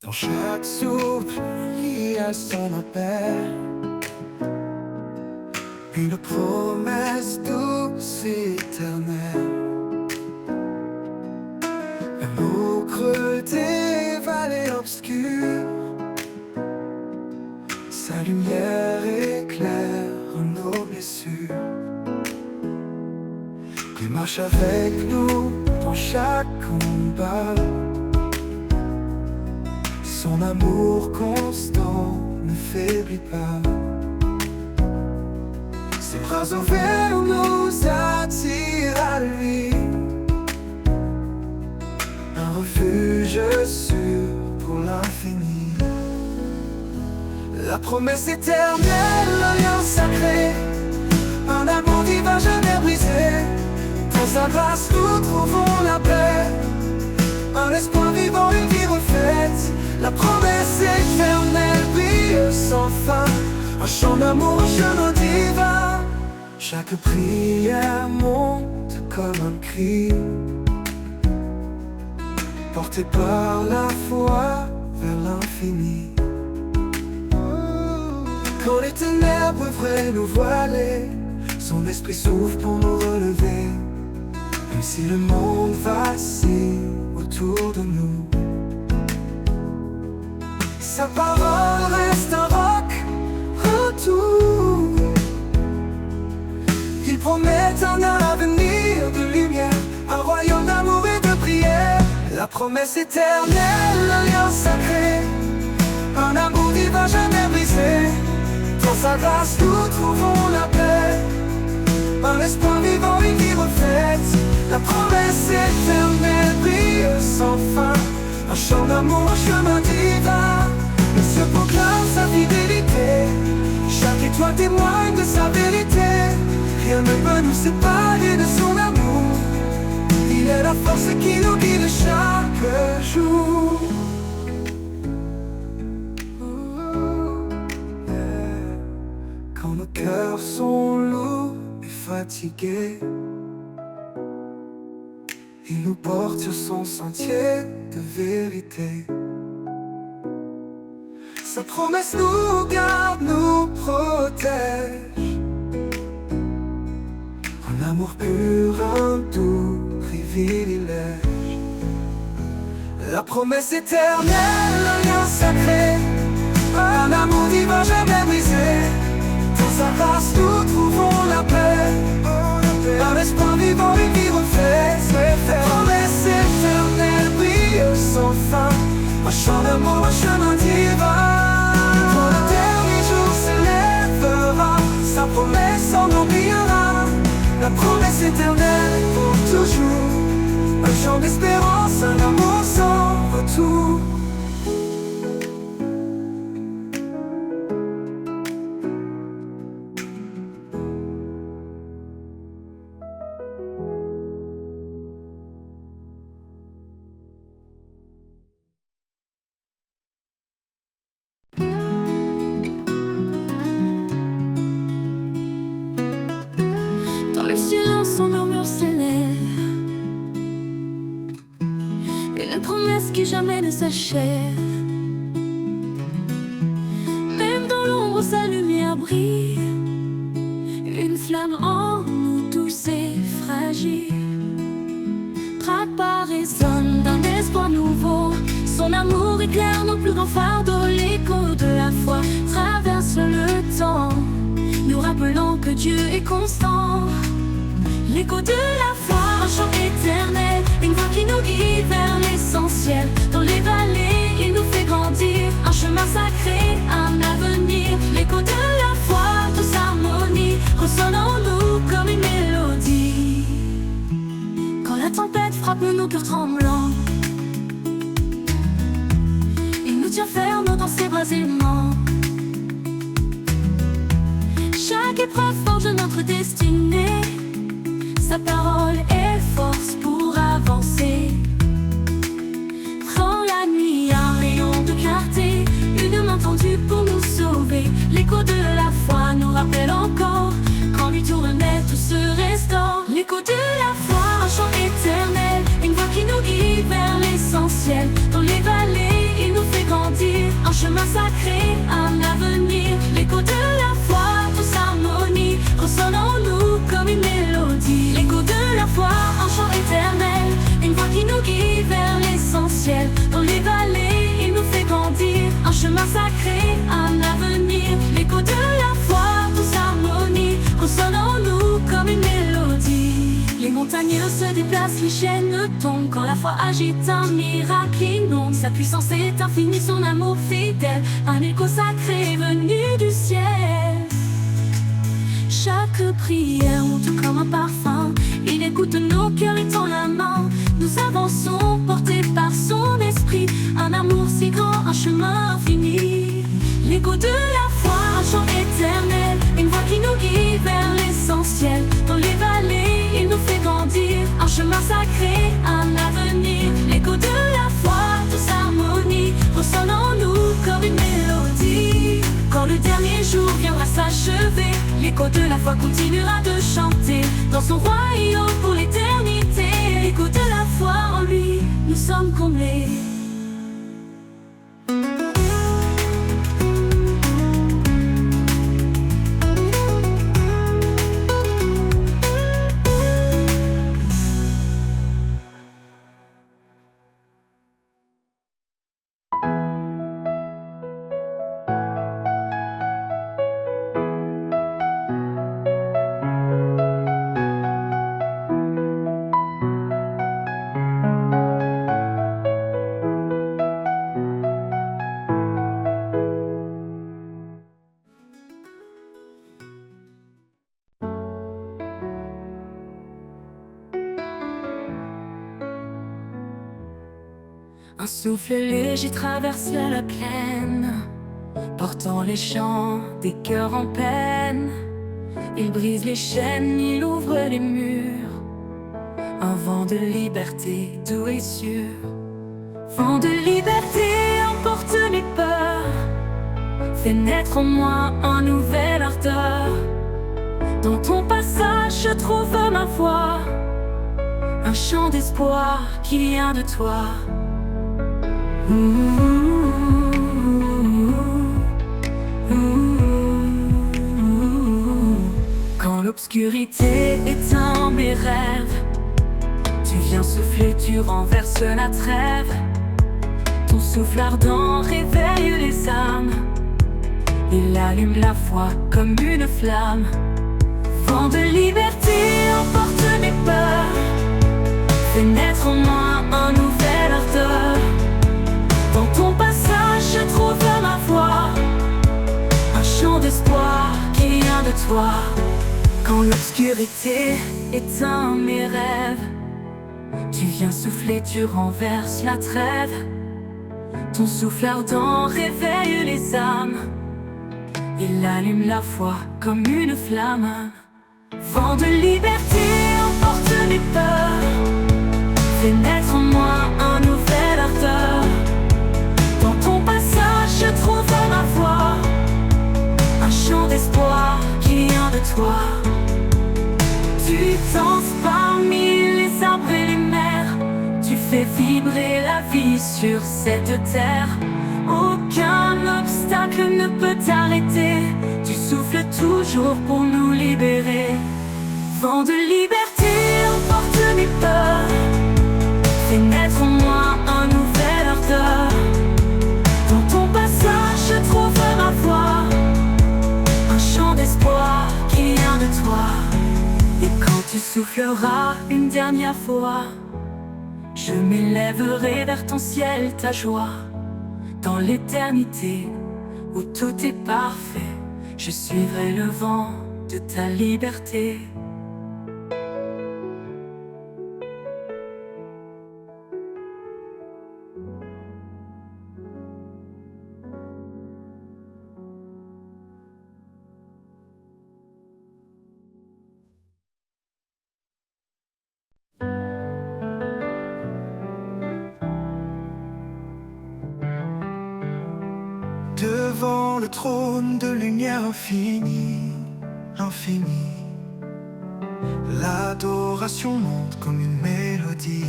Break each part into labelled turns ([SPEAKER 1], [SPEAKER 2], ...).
[SPEAKER 1] Dans chaque souffle, il y a son appel, une promesse douce et éternelle. Même au creux des vallées obscures, sa lumière éclaire nos blessures. Il marche avec nous dans chaque combat. Son amour constant ne faiblit pas. Ses bras ouverts nous attirent à lui, un refuge sûr pour l'infini. La promesse éternelle, l'alliance sacrée, un amour divin jamais brisé. Dans sa grâce nous trouvons la paix, un espoir vivant, une vie refaite. La promesse éternelle brille sans fin, un chant d'amour, un chemin divin. Chaque prière monte comme un cri, porté par la foi vers l'infini. Quand les ténèbres voudraient nous voiler, son esprit s'ouvre pour nous relever. Même si le monde vacille autour de nous, sa parole reste un roc, un tour. Il promet un avenir de lumière, un royaume d'amour et de prière. La promesse éternelle, l'alliance sacrée, un amour divin jamais brisé. Dans sa grâce nous trouvons la paix, un espoir vivant, une vie refaite. La promesse éternelle brille sans fin, un chant d'amour, un chemin divin. Le ciel proclame sa fidélité, chaque étoile témoigne de sa vérité. Rien ne peut nous séparer de son amour, il est la force qui nous guide chaque jour. Quand nos cœurs sont lourds et fatigués, il nous porte sur son sentier de vérité. Sa promesse nous garde, nous protège, un amour pur, un doux privilège. La promesse éternelle, l'alliance sacrée, un amour divin jamais brisé. Dans sa grâce nous trouvons la paix, un espoir vivant, une vie refaite. La promesse éternelle brille sans fin, un chant d'amour, un chemin divin. Quand le dernier jour s'élèvera, sa promesse en brillera. La promesse éternelle pour toujours, un chant d'espérance, un amour sans retour.
[SPEAKER 2] Son murmure s'élève, et une promesse qui jamais ne s'achève. Même dans l'ombre sa lumière brille, une flamme en nous douce et fragile. Trappe résonne d'un espoir nouveau, son amour éclaire nos plus grands fardeaux. L'écho de la foi traverse le temps, nous rappelant que Dieu est constant. L'écho de la foi, un chant éternel, une voix qui nous guide vers l'essentiel. Dans les vallées, il nous fait grandir, un chemin sacré, un avenir. L'écho de la foi, douce harmonie, ressonne en nous comme une mélodie. Quand la tempête frappe nos cœurs tremblants, il nous tient ferme dans ses bras aimants. Chaque épreuve forge notre destinée, sa parole est force pour avancer. Dans la nuit, un rayon de clarté, une main tendue pour nous sauver. L'écho de la foi nous rappelle encore, quand lui tournait tout se restaure. L'écho de la foi, un chant éternel, une voix qui nous guide vers l'essentiel. Dans les vallées, il nous fait grandir, chemin sacré, un avenir. L'écho de la foi, tous harmonie, ressonne en nous comme une mélodie. L'écho de la foi, un chant éternel, une voix qui nous guide vers l'essentiel. Dans les vallées, il nous fait grandir, un chemin sacré, un avenir. L'écho de la foi, tous harmonie, ressonne en nous comme une mélodie. Les montagnes se déplacent, les chaînes tombent. Quand la foi agite, un miracle inonde. Sa puissance est infinie, son amour fidèle, un écho sacré venu du ciel. Chaque prière monte comme un parfum, il écoute nos cœurs et tend la main. Nous avançons, portés par son esprit, un amour si grand, un chemin infini. L'écho de la foi, un chant éternel, une voix qui nous guide vers l'essentiel. Dans les vallées, il nous fait grandir, un chemin sacré, un avenir. L'écho de la foi, tous harmonie, ressonne en nous comme une mélodie. Quand le dernier jour viendra s'achever, l'écho de la foi continuera de chanter dans son royaume pour l'éternité. L'écho de la foi, en lui, nous sommes comblés. Un souffle léger traverse la plaine, portant les chants des cœurs en peine. Il brise les chaînes, il ouvre les murs. Un vent de liberté doux et sûr. Vent de liberté emporte mes peurs, fait naître en moi un nouvel ardeur. Dans ton passage je trouve ma voix, un chant d'espoir qui vient de toi. Quand l'obscurité éteint mes rêves, tu viens souffler, tu renverses la trêve. Ton souffle ardent réveille les âmes, il allume la foi comme une flamme. Vent de liberté emporte mes peurs, fait naître en moi un nouvel ardeur. Dans ton passage je trouve ma voix, un chant d'espoir qui vient de toi. Quand l'obscurité éteint mes rêves, tu viens souffler, tu renverses la trêve. Ton souffle ardent réveille les âmes, il allume la foi comme une flamme. Vent de liberté emporte mes peurs, fait naître en moi un nouvel ardeur. Dans ton passage je trouve ma voix, un chant d'espoir qui vient de toi. Tu danses parmi les arbres et les mers, tu fais vibrer la vie sur cette terre. Aucun obstacle ne peut t'arrêter, tu souffles toujours pour nous libérer. Vent de liberté emporte mes peurs, fait naître en moi un nouvel ardeur. Dans ton passage je trouve ma voix, un chant d'espoir qui vient de toi. Et quand tu souffleras une dernière fois, je m'élèverai vers ton ciel, ta joie. Dans l'éternité où tout est parfait, je suivrai le vent de ta liberté.
[SPEAKER 1] Devant le trône de lumière infinie, infinie, l'adoration monte comme une mélodie.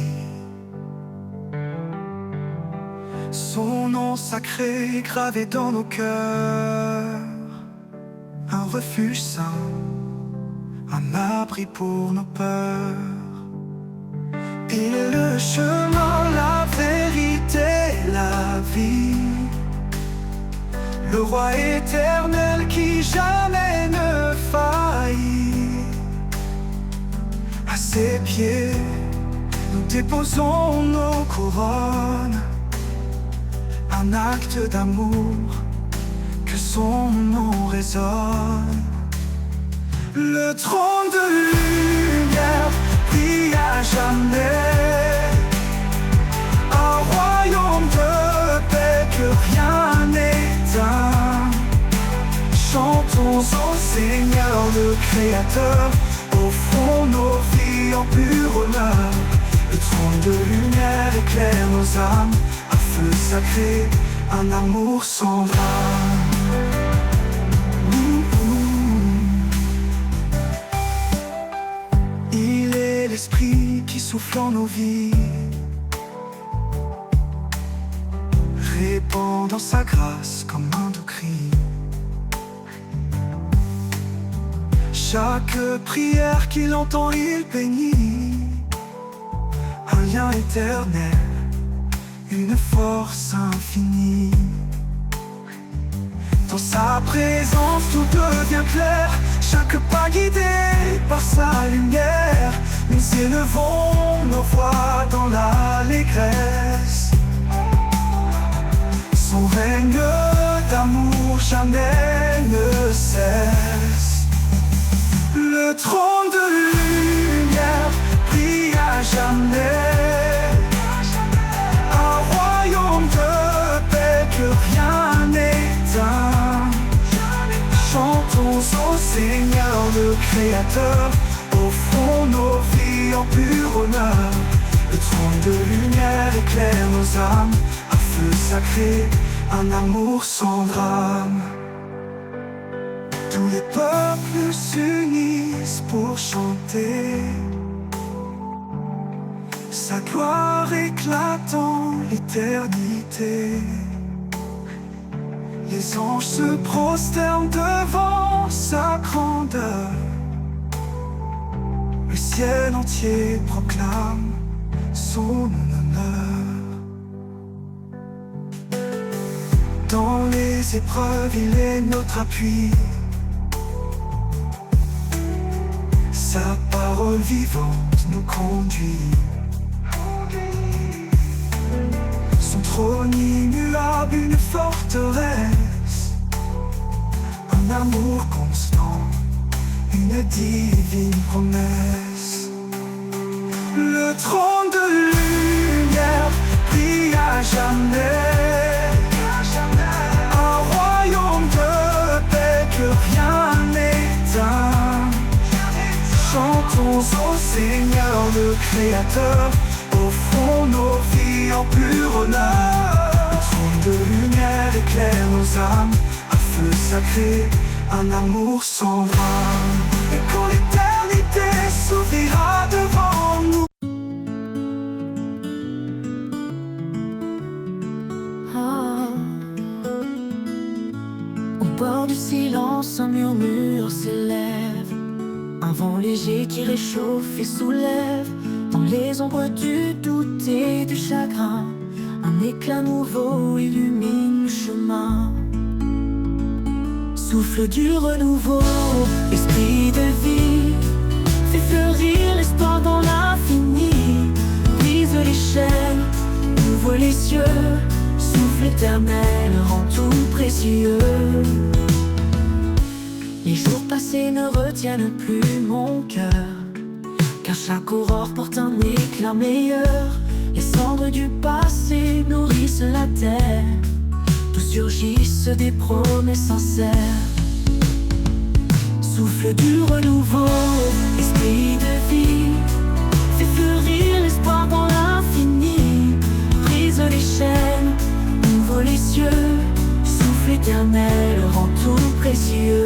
[SPEAKER 1] Son nom sacré gravé dans nos cœurs, un refuge sain, un abri pour nos peurs. Il est le chemin, la vérité, la vie, le roi éternel qui jamais ne faillit. À ses pieds, nous déposons nos couronnes, un acte d'amour, que son nom résonne. Le trône de lumière brille à jamais, un royaume de paix que rien n'éteint. Chantons au Seigneur le Créateur, offrons nos vies en pur honneur. Le trône de lumière éclaire nos âmes, un feu sacré, un amour sans drame. Il est l'esprit qui souffle en nos vies, répandant sa grâce comme un doux cri. Chaque prière qu'il entend, il bénit. Un lien éternel, une force infinie. Dans sa présence tout devient clair, chaque pas guidé par sa lumière. Nous élevons nos voix dans l'allégresse. Son règne d'amour jamais ne cesse. Le trône de lumière brille à jamais, un royaume de paix que rien n'éteint. Chantons au Seigneur le Créateur, offrons nos vies en pur honneur. Le trône de lumière éclaire nos âmes, un feu sacré, un amour sans drame. Tous les peuples s'unissent pour chanter sa gloire éclatant l'éternité. Les anges se prosternent devant sa grandeur. Le ciel entier proclame son honneur. Dans les épreuves, il est notre appui. Sa parole vivante nous conduit. Son trône immuable, une forteresse, un amour constant, une divine promesse. Le trône de lumière brille à jamais, un royaume de paix que rien n'éteint. Chantons au Seigneur le Créateur, offrons nos vies en pur honneur. Le trône de lumière éclaire nos âmes, un feu sacré, un amour sans drame. Et quand l'éternité s'ouvrira devant nous,
[SPEAKER 2] Au bord du silence, un murmure s'élève, un vent léger qui réchauffe et soulève. Dans les ombres du doute et du chagrin, un éclat nouveau illumine le chemin. Souffle du renouveau, esprit de vie, fait fleurir l'espoir dans l'infini. Brise les chaînes, ouvre les cieux, souffle éternel rend tout précieux. Les jours passés ne retiennent plus mon cœur, car chaque aurore porte un éclat meilleur. Les cendres du passé nourrissent la terre, d'où surgissent des promesses sincères. Souffle du renouveau, esprit de vie, fait fleurir l'espoir dans l'infini. Brise les chaînes, ouvre les cieux, souffle éternel rend tout précieux.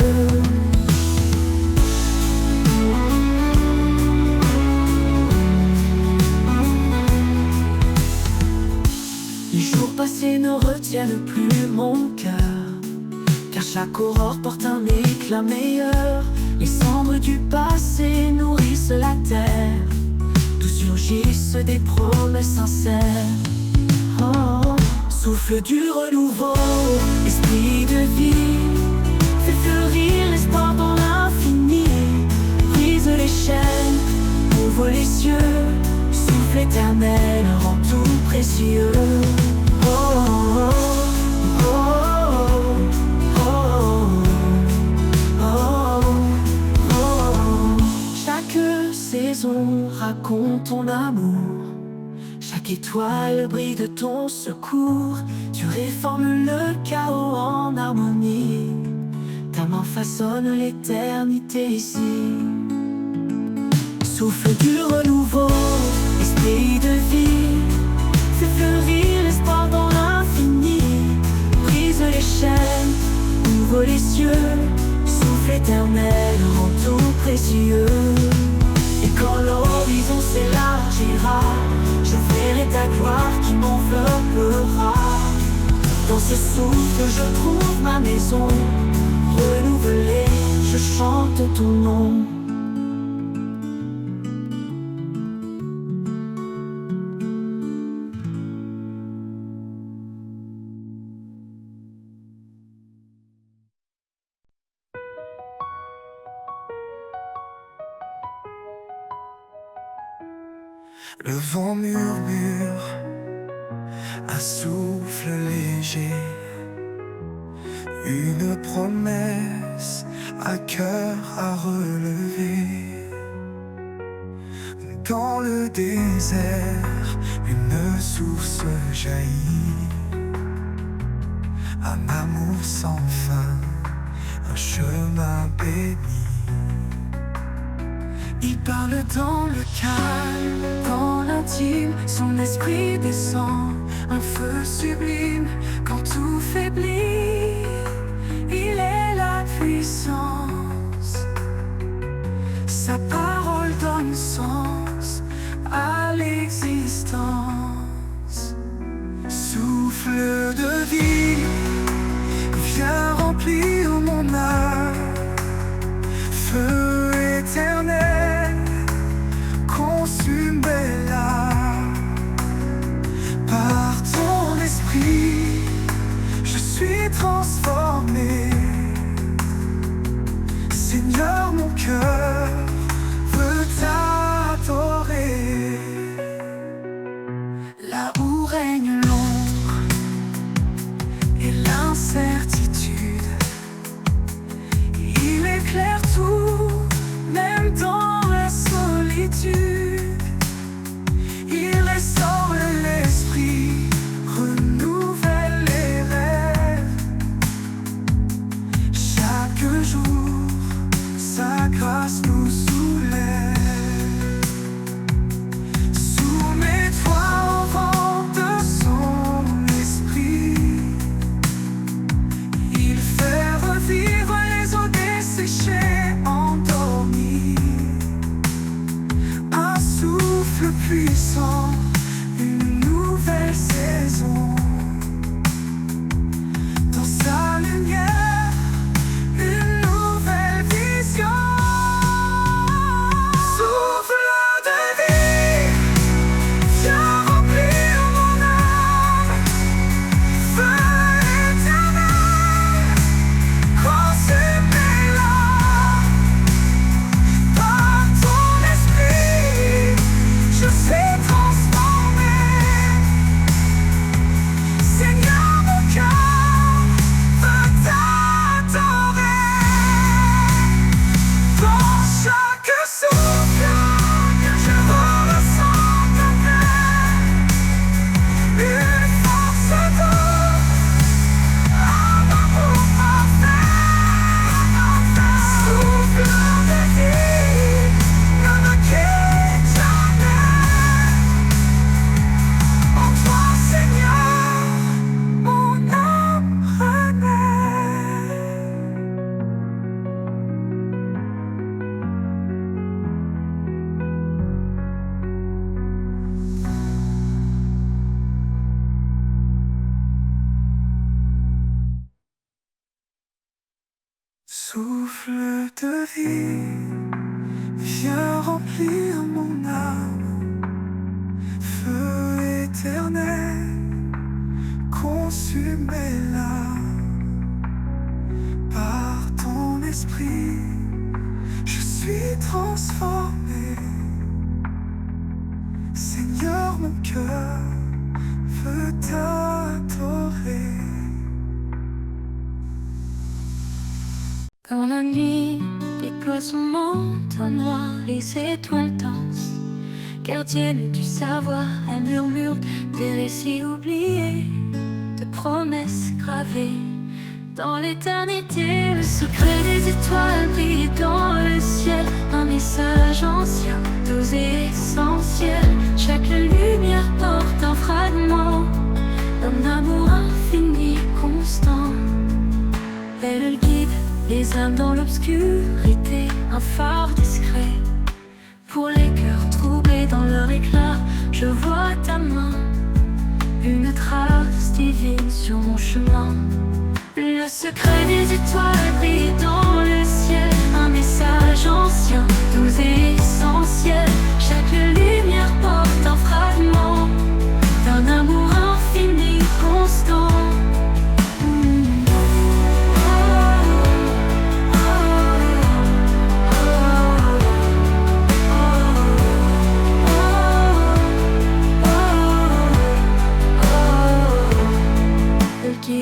[SPEAKER 2] Les jours passés ne
[SPEAKER 3] tienne plus mon cœur, car chaque aurore porte un éclat meilleur. Les cendres du passé nourrissent la terre, d'où surgissent des promesses sincères. Oh, souffle du renouveau, esprit de vie, fais fleurir l'espoir dans l'infini. Brise les chaînes, ouvre les cieux, souffle éternel rend tout précieux. Oh, oh, oh, oh, oh, oh, oh. Chaque saison raconte ton amour, chaque étoile brille de ton secours. Tu réformes le chaos en harmonie, ta main façonne l'éternité ici. Souffle du renouveau, esprit de vie, fais fleurir l'espoir dans l'infini. Brise les chaînes, ouvre les cieux, souffle éternel rend tout précieux. Et quand l'horizon s'élargira, je verrai ta gloire qui m'enveloppera. Dans ce souffle je trouve ma maison, renouvelée, je chante ton nom.
[SPEAKER 1] Le vent murmure, un souffle léger, une promesse à cœur à relever. Dans le désert, une source jaillit, un amour sans fin, un chemin béni. Il parle dans le calme, dans l'intime, son esprit descend, un feu sublime quand tout faiblit. Il est la puissance, sa parole donne sens à l'existence. Souffle de vie, viens remplir mon âme, feu éternel, consume-la. Par ton esprit, je suis transformé. Seigneur, mon cœur veut t'adorer. Là où règne l'ombre et l'incertitude, il éclaire tout, même dans la solitude. Il restaure l'esprit, renouvelle les rêves. Chaque jour, sa grâce Souffle de vie, viens remplir mon âme. Feu éternel, consumez-la. Par ton esprit, je suis transformé. Seigneur, mon cœur veut t'adorer.
[SPEAKER 2] Quand la nuit déploie son manteau noir, les étoiles dansent. Gardienne du savoir, elle murmure des récits oubliés, de promesses gravées dans l'éternité. Le secret des étoiles brille dans le ciel, un message ancien, doux et essentiel. Chaque lumière porte un fragment d'un amour infini, constant. Elle guide les âmes dans l'obscurité, un phare discret pour les cœurs troublés dans leur éclat. Je vois ta main, une trace divine sur mon chemin. Le secret des étoiles brille dans le ciel, un message ancien, doux et essentiel. Chaque lumière porte un fragment d'un amour infini, constant.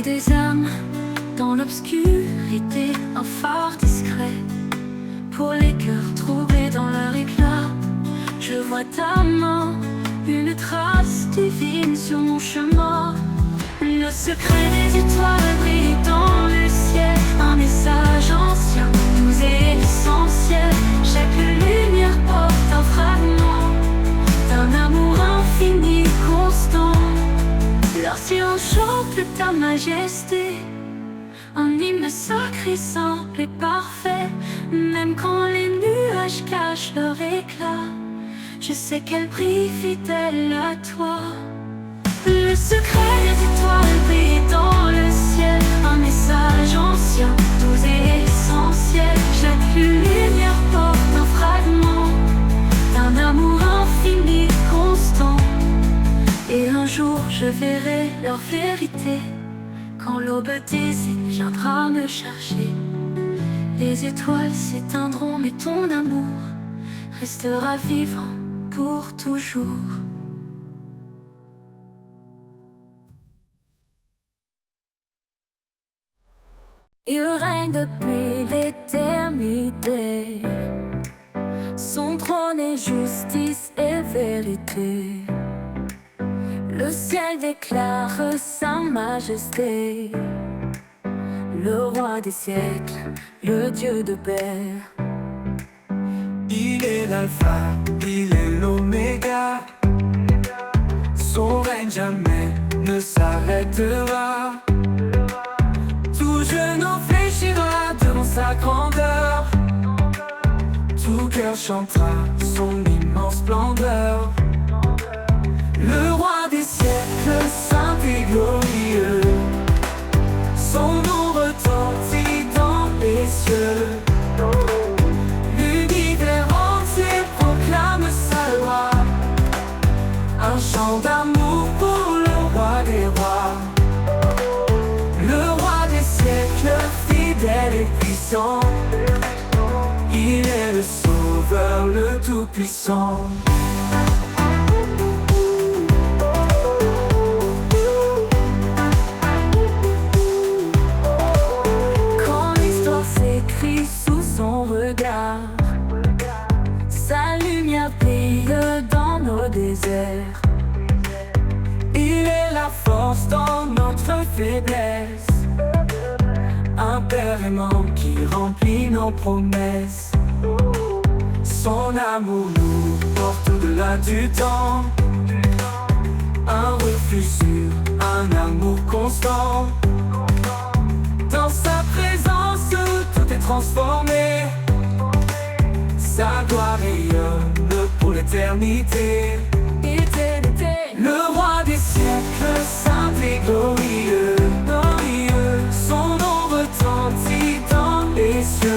[SPEAKER 2] Des âmes dans l'obscurité, un phare discret pour les cœurs troublés dans leur éclat. Je vois ta main, une trace divine sur mon chemin. Le secret des étoiles brille dans le ciel, un message ancien, doux et essentiel. Chaque lumière porte un fragment d'un amour infini, constant. Leur silence chante ta majesté, un hymne sacré, simple et parfait. Même quand les nuages cachent leur éclat, je sais qu'elle brille fidèle à toi. Le secret des étoiles brille dans le ciel, un message ancien, doux et essentiel. Chaque lumière porte un fragment d'un amour infini, constant. Et un jour je verrai leur vérité, quand l'aube désigne viendra me chercher. Les étoiles s'éteindront mais ton amour restera vivant pour toujours. Il règne depuis l'éternité, son trône est justice et vérité. Le ciel déclare sa majesté, le roi des siècles, le Dieu de paix.
[SPEAKER 1] Il est l'alpha, il est l'oméga, son règne jamais ne s'arrêtera. Tout genou fléchira devant sa grandeur, tout cœur chantera son immense splendeur. Le roi des siècles, saint et glorieux, son nom retentit dans les cieux. L'univers entier proclame sa loi, un chant d'amour pour le roi des rois. Le roi des siècles, fidèle et puissant, il est le sauveur, le tout-puissant. Sous son regard, sa lumière brille dans nos déserts. Il est la force dans notre faiblesse, un père aimant qui remplit nos promesses. Son amour nous porte au-delà du temps, un refuge sûr, un amour constant. Dans sa présence, tout est transformé, sa gloire rayonne pour l'éternité. Le roi des siècles, saint et glorieux, son nom retentit dans les cieux.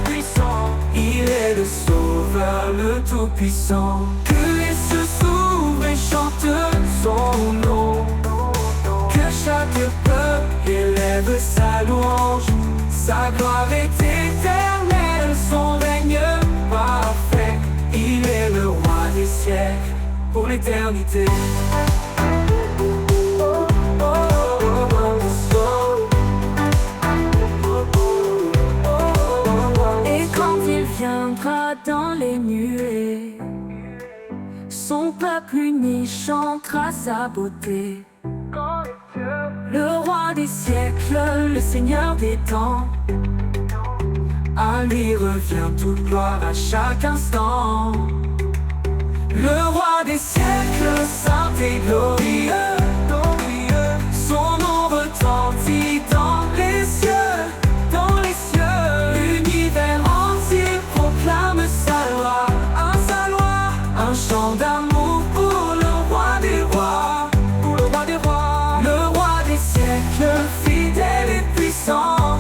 [SPEAKER 3] puissant, il est le sauveur, le tout-puissant. Que les cieux s'ouvrent et chantent son nom, que chaque peuple élève sa louange. Sa gloire est éternelle, son règne parfait. Il est le roi des siècles pour l'éternité.
[SPEAKER 2] Et quand il viendra dans les nuées, son peuple uni chantera sa beauté. Le roi des siècles, le Seigneur des temps,
[SPEAKER 3] À lui revient toute gloire à chaque instant. Le roi des siècles, saint et glorieux, son nom retentit dans les cieux, L'univers entier proclame sa loi, un chant d'amour pour le roi des rois, Le roi des siècles, fidèle et puissant,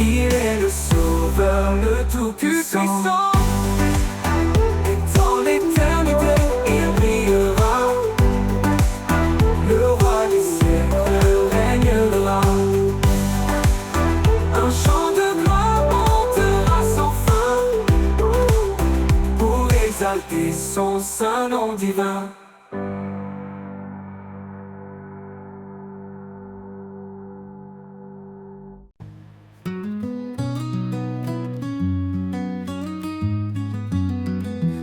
[SPEAKER 3] il est le sauveur, le tout-puissant. Et dans l'éternité, il brillera. Le roi des siècles régnera. Un chant de gloire montera sans fin, pour exalter son saint nom divin.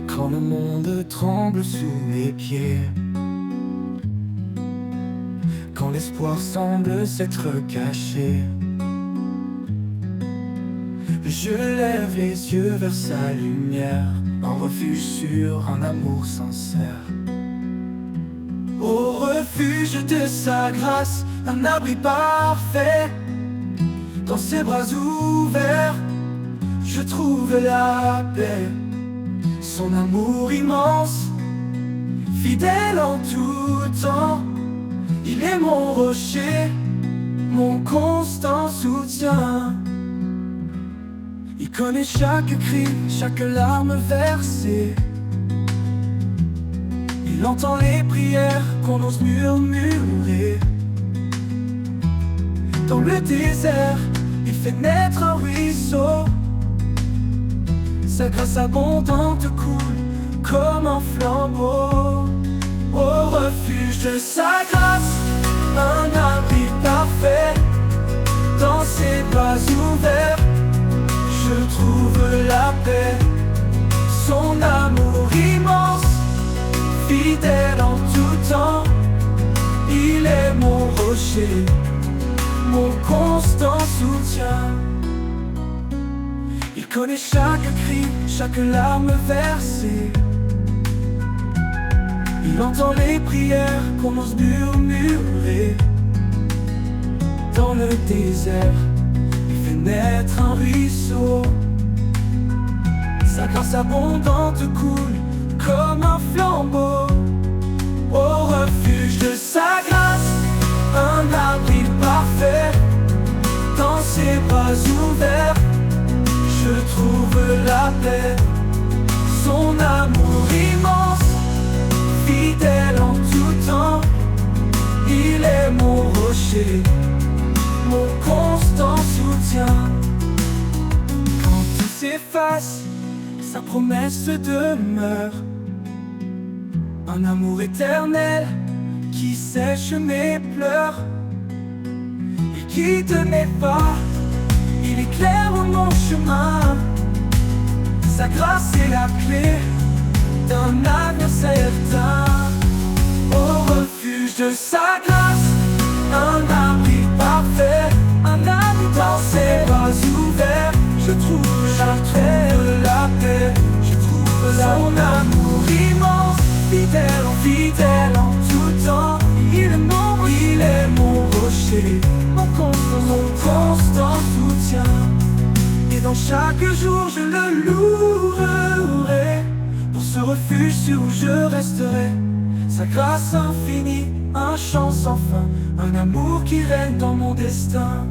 [SPEAKER 3] Quand le monde tremble sous mes pieds, quand l'espoir semble s'être caché, je lève les yeux vers sa lumière, un refuge sûr, un amour sincère. Au refuge de sa grâce, un abri parfait, dans ses bras ouverts, je trouve la paix. Son amour immense, fidèle en tout temps, il est mon rocher, mon constant soutien. Il connaît chaque cri, chaque larme versée. Il entend les prières qu'on ose murmurer. Dans le désert, il fait naître un ruisseau. Sa grâce abondante coule comme un flambeau. Au refuge de sa grâce, un abri parfait, dans ses bras ouverts, je trouve la paix. Son amour immense, fidèle en tout temps, il est mon rocher, mon constant soutien. Il connaît chaque cri, chaque larme versée. Il entend les prières qu'on ose murmurer. Dans le désert, il fait naître un ruisseau. Sa grâce abondante coule comme un flambeau. Au refuge de sa grâce, un abri parfait, dans ses bras ouverts, je trouve la paix. Son amour immense, fidèle en tout temps, il est mon rocher, mon constant soutien. Quand tout s'efface, sa promesse demeure. Un amour éternel qui sèche mes pleurs. Il quitte mes pas, il éclaire mon chemin. Sa grâce est la clé d'un avenir certain. Au refuge de sa grâce, un abri parfait, un abri dans ses bras ouverts, je trouve la paix, je trouve son amour immense, fidèle en tout temps. Il est mon rocher, mon constant soutien. Et dans chaque jour je le louerai, pour ce refuge sûr où je resterai. Sa grâce infinie, un chant sans fin, un amour qui règne dans mon destin.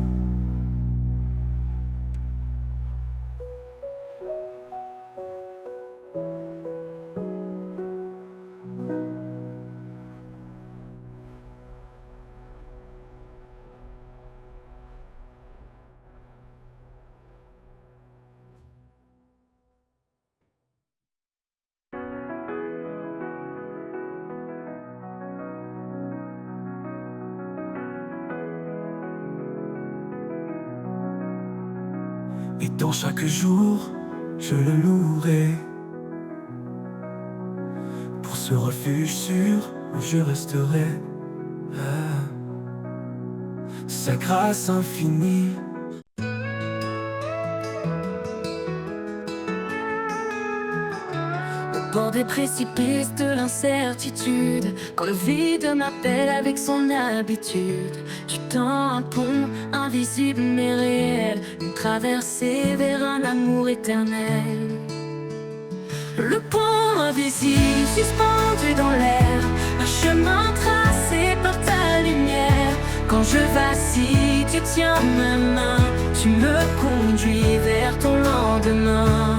[SPEAKER 1] Et dans chaque jour, je le louerai. Pour ce refuge sûr où je resterai. Sa grâce infinie.
[SPEAKER 2] Au bord des précipices de l'incertitude, quand le vide m'appelle avec son habitude, je tends un pont invisible mais réel, une traversée vers un amour éternel. Le pont invisible suspendu dans l'air, un chemin tracé par ta lumière. Quand je vacille, tu tiens ma main, tu me conduis vers ton lendemain.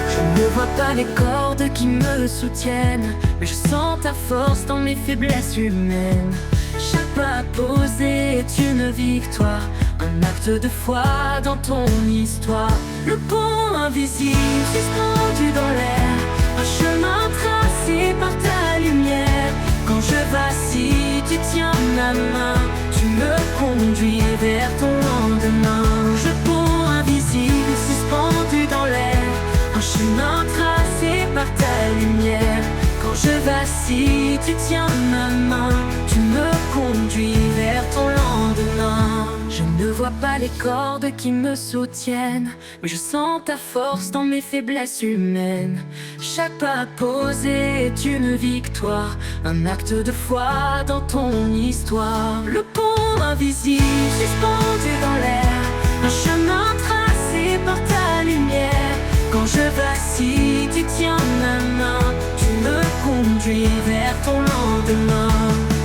[SPEAKER 2] Je ne vois pas les cordes qui me soutiennent, mais je sens ta force dans mes faiblesses humaines. Chaque pas posé est une victoire, un acte de foi dans ton histoire. Le pont invisible suspendu dans l'air, un chemin tracé par ta lumière. Quand je vacille, tu tiens ma main, tu me conduis vers ton lendemain. Le pont invisible suspendu dans l'air, un chemin tracé par ta lumière. Quand je vacille, tu tiens ma main, tu me conduis vers ton lendemain. Je ne vois pas les cordes qui me soutiennent, mais je sens ta force dans mes faiblesses humaines. Chaque pas posé est une victoire, un acte de foi dans ton histoire. Le pont invisible suspendu dans l'air, un chemin tracé par ta lumière. Quand je vacille, tu tiens ma main, tu me conduis vers ton lendemain.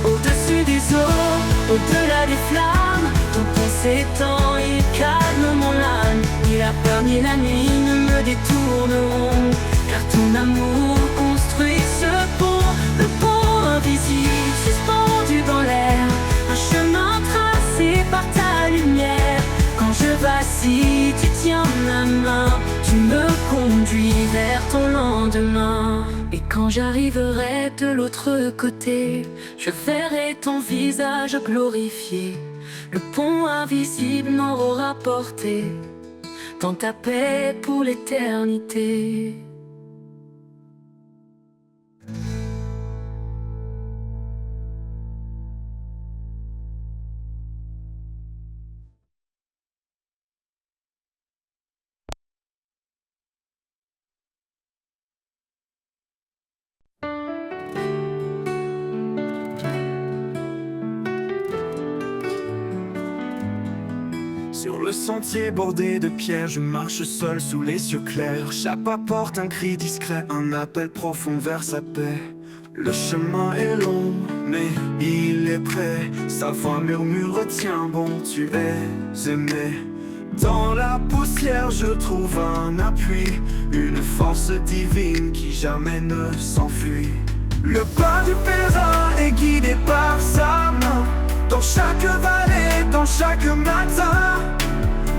[SPEAKER 2] Au-dessus des eaux, au-delà des flammes, ton pont s'étend, il calme mon âme. Il a permis la nuit, ne me détourneront, car ton amour construit ce pont. Le pont invisible suspendu dans l'air, un chemin tracé par ta lumière. Quand je vacille, tu tiens ma main, tu me conduis vers ton lendemain. Et quand j'arriverai de l'autre côté, je verrai ton visage glorifié. Le pont invisible m'aura porté dans ta paix pour l'éternité.
[SPEAKER 1] Sur le sentier bordé de pierres, je marche seul sous les cieux clairs. Chaque pas porte un cri discret, un appel profond vers sa paix. Le chemin est long, mais il est prêt. Sa voix murmure, retiens bon, tu es aimé. Dans la poussière, je trouve un appui, une force divine qui jamais ne s'enfuit. Le pas du pèlerin est guidé par sa main. Dans chaque vallée, dans chaque matin,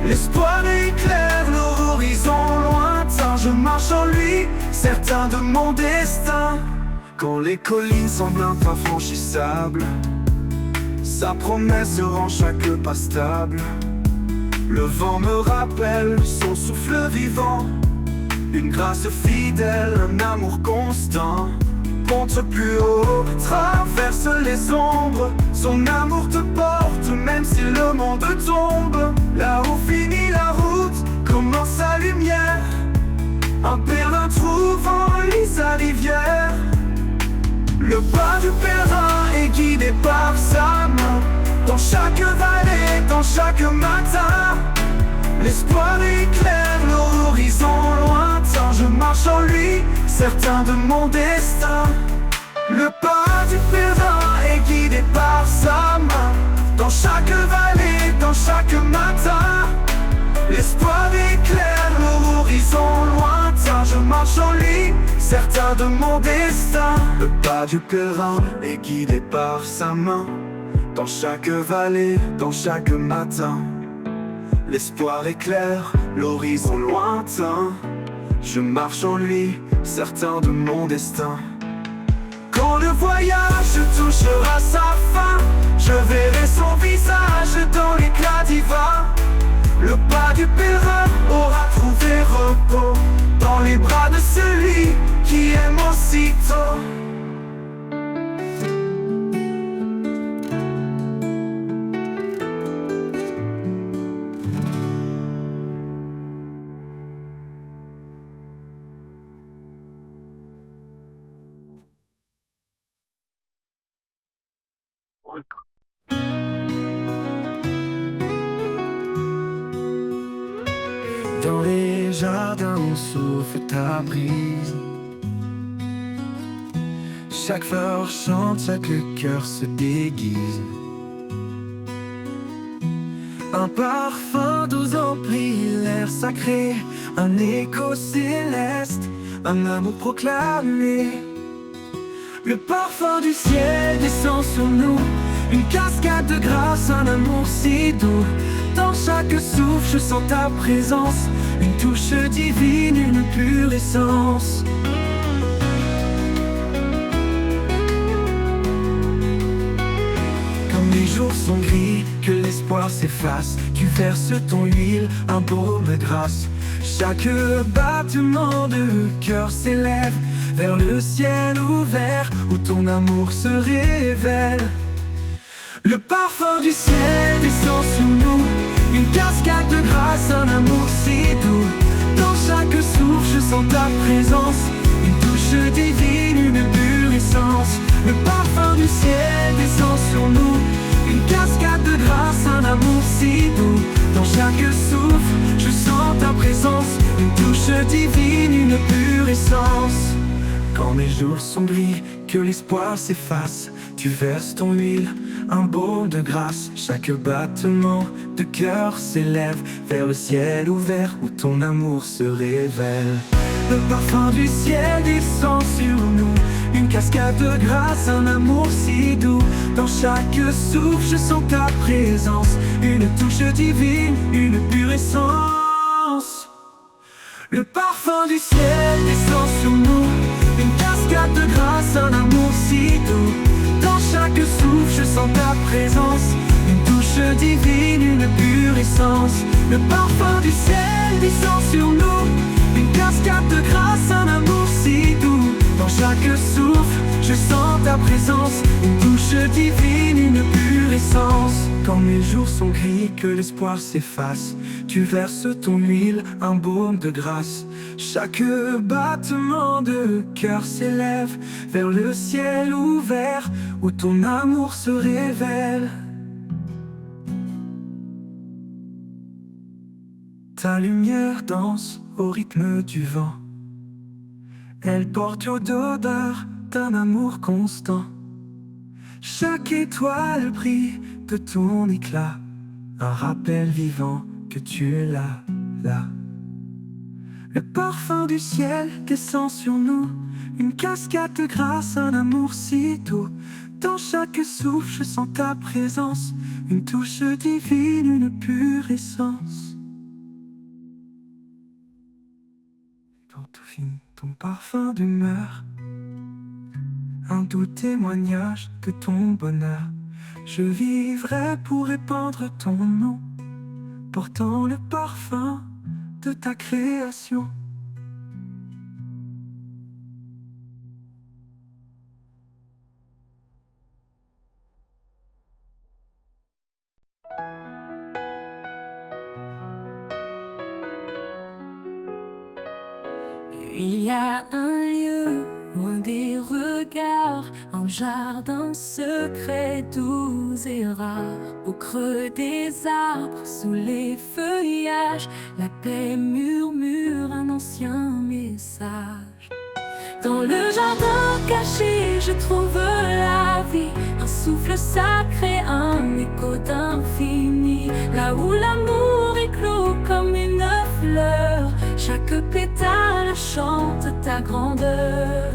[SPEAKER 1] l'espoir éclaire l'horizon lointain. Je marche en lui, certain de mon destin. Quand les collines semblent infranchissables, sa promesse rend chaque pas stable. Le vent me rappelle son souffle vivant, une grâce fidèle, un amour constant. Monte plus haut, traverse les ombres, son amour te porte même si le monde tombe. Là où finit la route, commence sa lumière. Un pèlerin trouve en lui sa rivière. Le pas du pèlerin est guidé par sa main. Dans chaque vallée, dans chaque matin, l'espoir éclaire l'horizon lointain. Je marche en lui, certain de mon destin. Le pas du pèlerin est guidé par sa main. Dans chaque vallée, dans chaque matin, l'espoir éclaire l'horizon lointain. Je marche en lui, certain de mon destin. Le pas du pèlerin est guidé par sa main. Dans chaque vallée, dans chaque matin, l'espoir éclaire l'horizon lointain. Je marche en lui, certain de mon destin. Quand le voyage touchera sa fin, je verrai son visage dans l'éclat divin. Le pas du pèlerin aura trouvé repos dans les bras de celui qui aime aussitôt. Dans les jardins on souffle ta brise, chaque fleur chante, chaque cœur se déguise. Un parfum doux emplit l'air sacré, un écho céleste, un amour proclamé. Le parfum du ciel descend sur nous, une cascade de grâce, un amour si doux. Dans chaque souffle je sens ta présence, une touche divine, une pure essence. Comme les jours sont gris, que l'espoir s'efface, tu verses ton huile, un baume de grâce. Chaque battement de cœur s'élève vers le ciel ouvert où ton amour se révèle. Le parfum du ciel descend sur nous, une cascade de grâce, un amour si doux. Dans chaque souffle je sens ta présence, une touche divine, une pure essence. Le parfum du ciel descend sur nous, une cascade de grâce, un amour si doux. Dans chaque souffle je sens ta présence, une touche divine, une pure essence. Quand mes jours sont gris, que l'espoir s'efface, tu verses ton huile, un baume de grâce. Chaque battement de cœur s'élève vers le ciel ouvert où ton amour se révèle. Le parfum du ciel descend sur nous, une cascade de grâce, un amour si doux. Dans chaque souffle je sens ta présence, une touche divine, une pure essence. Le parfum du ciel descend sur nous, une cascade de grâce, un amour si doux. Dans chaque souffle je sens ta présence, une touche divine, une pure essence. Le parfum du ciel descend sur nous, une cascade de grâce, un amour si doux. Dans chaque souffle je sens ta présence, une touche divine, une pure essence. Quand mes jours sont gris, que l'espoir s'efface, tu verses ton huile, un baume de grâce. Chaque battement de cœur s'élève vers le ciel ouvert où ton amour se révèle. Ta lumière danse au rythme du vent, elle porte l'odeur d'un amour constant. Chaque étoile brille de ton éclat, un rappel vivant que tu es là, là. Le parfum du ciel descend sur nous, une cascade de grâce, un amour si doux. Dans chaque souffle je sens ta présence, une touche divine, une pure essence. Dans tout film, ton parfum demeure, un doux témoignage de ton bonheur. Je vivrai pour répandre ton nom, portant le parfum de ta création.
[SPEAKER 2] Il y a un lieu loin des regards, un jardin secret, doux et rare. Au creux des arbres, sous les feuillages, la paix murmure un ancien message. Dans le jardin caché, je trouve la vie, un souffle sacré, un écho d'infini. Là où l'amour éclot comme une fleur, chaque pétale chante ta grandeur.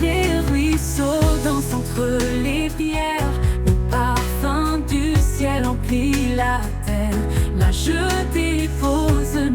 [SPEAKER 2] Les ruisseaux dansent entre les pierres, le parfum du ciel emplit la terre. Là je dépose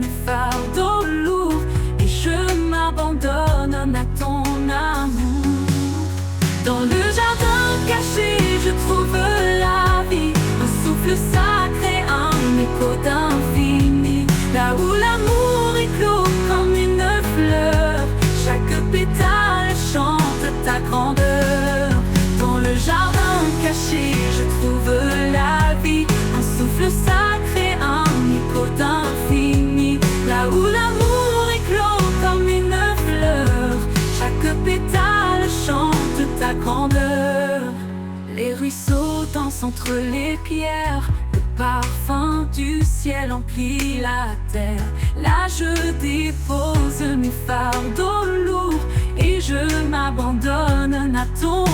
[SPEAKER 2] danse entre les pierres. Le parfum du ciel emplit la terre. Là je dépose mes fardeaux lourds et je m'abandonne à ton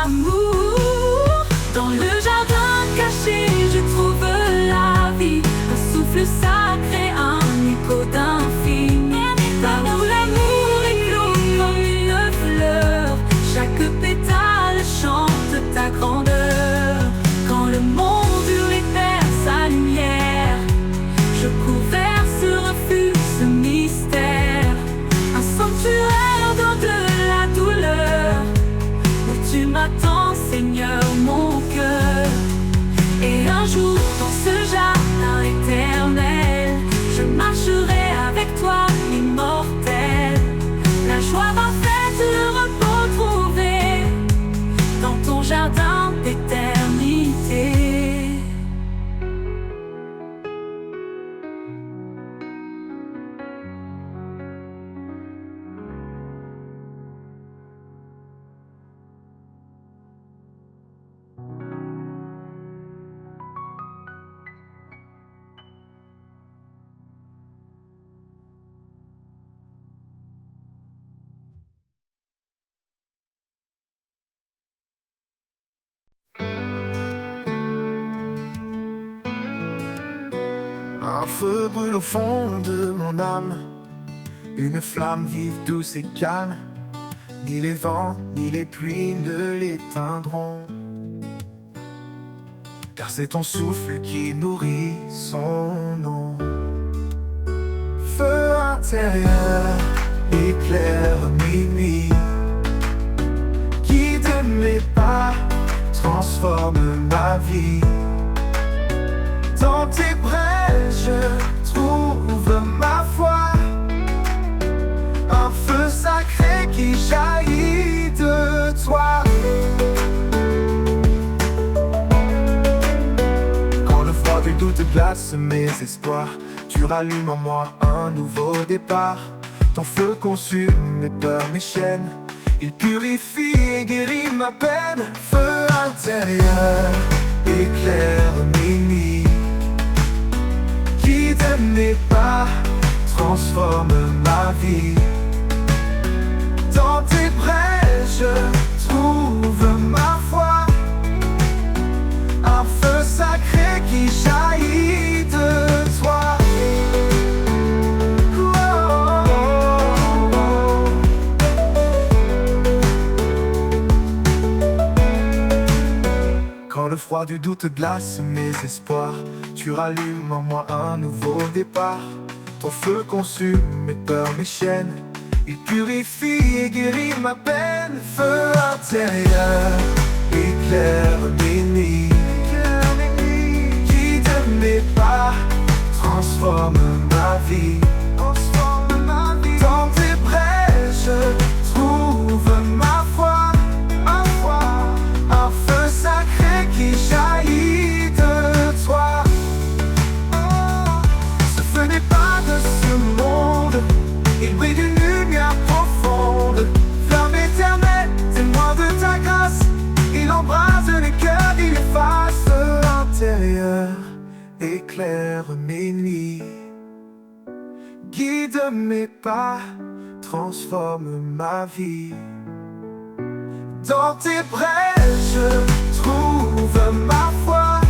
[SPEAKER 2] amour. Dans le jardin caché je trouve la vie, un souffle sacré, un écho d'infini. Par où l'amour éclot comme une fleur, chaque pétale chante ta grandeur. Quand le monde hurle et perd sa lumière, je cours vers ce refuge, ce mystère, un sanctuaire dans de la douleur, où tu m'attends, Seigneur, mon cœur. Et un jour, dans ce jardin éternel, je marcherai avec toi, immortel. La joie parfaite, le repos trouvé dans ton jardin d'éternité.
[SPEAKER 1] Un feu brûle au fond de mon âme, une flamme vive, douce et calme. Ni les vents, ni les pluies ne l'éteindront, car c'est ton souffle qui nourrit son nom. Feu intérieur, éclaire mes nuits, guide mes pas, transforme ma vie. Dans tes braises, je trouve ma foi, un feu sacré qui jaillit de toi. Quand le froid du doute glace mes espoirs, tu rallumes en moi un nouveau départ. Ton feu consume mes peurs, mes chaînes, il purifie et guérit ma peine. Feu intérieur, éclaire mes nuits, guide mes pas, transforme ma vie. Dans tes braises, je trouve ma foi, un feu sacré qui jaillit de toi. Oh, oh, oh. Quand le froid du doute glace mes espoirs, tu rallumes en moi un nouveau départ. Ton feu consume mes peurs, mes chaînes, il purifie et guérit ma peine. Feu intérieur, éclaire mes nuits, guide mes pas, transforme ma vie. Dans tes braises, je trouve ma foi, un feu sacré qui jaillit de toi. Ce feu n'est pas de ce monde, il brille d'une lumière profonde. Flamme éternelle, témoin de ta grâce, il embrase les cœurs, il efface. Intérieur, éclaire mes nuits, guide mes pas, transforme ma vie. Dans tes braises, je trouve ma foi,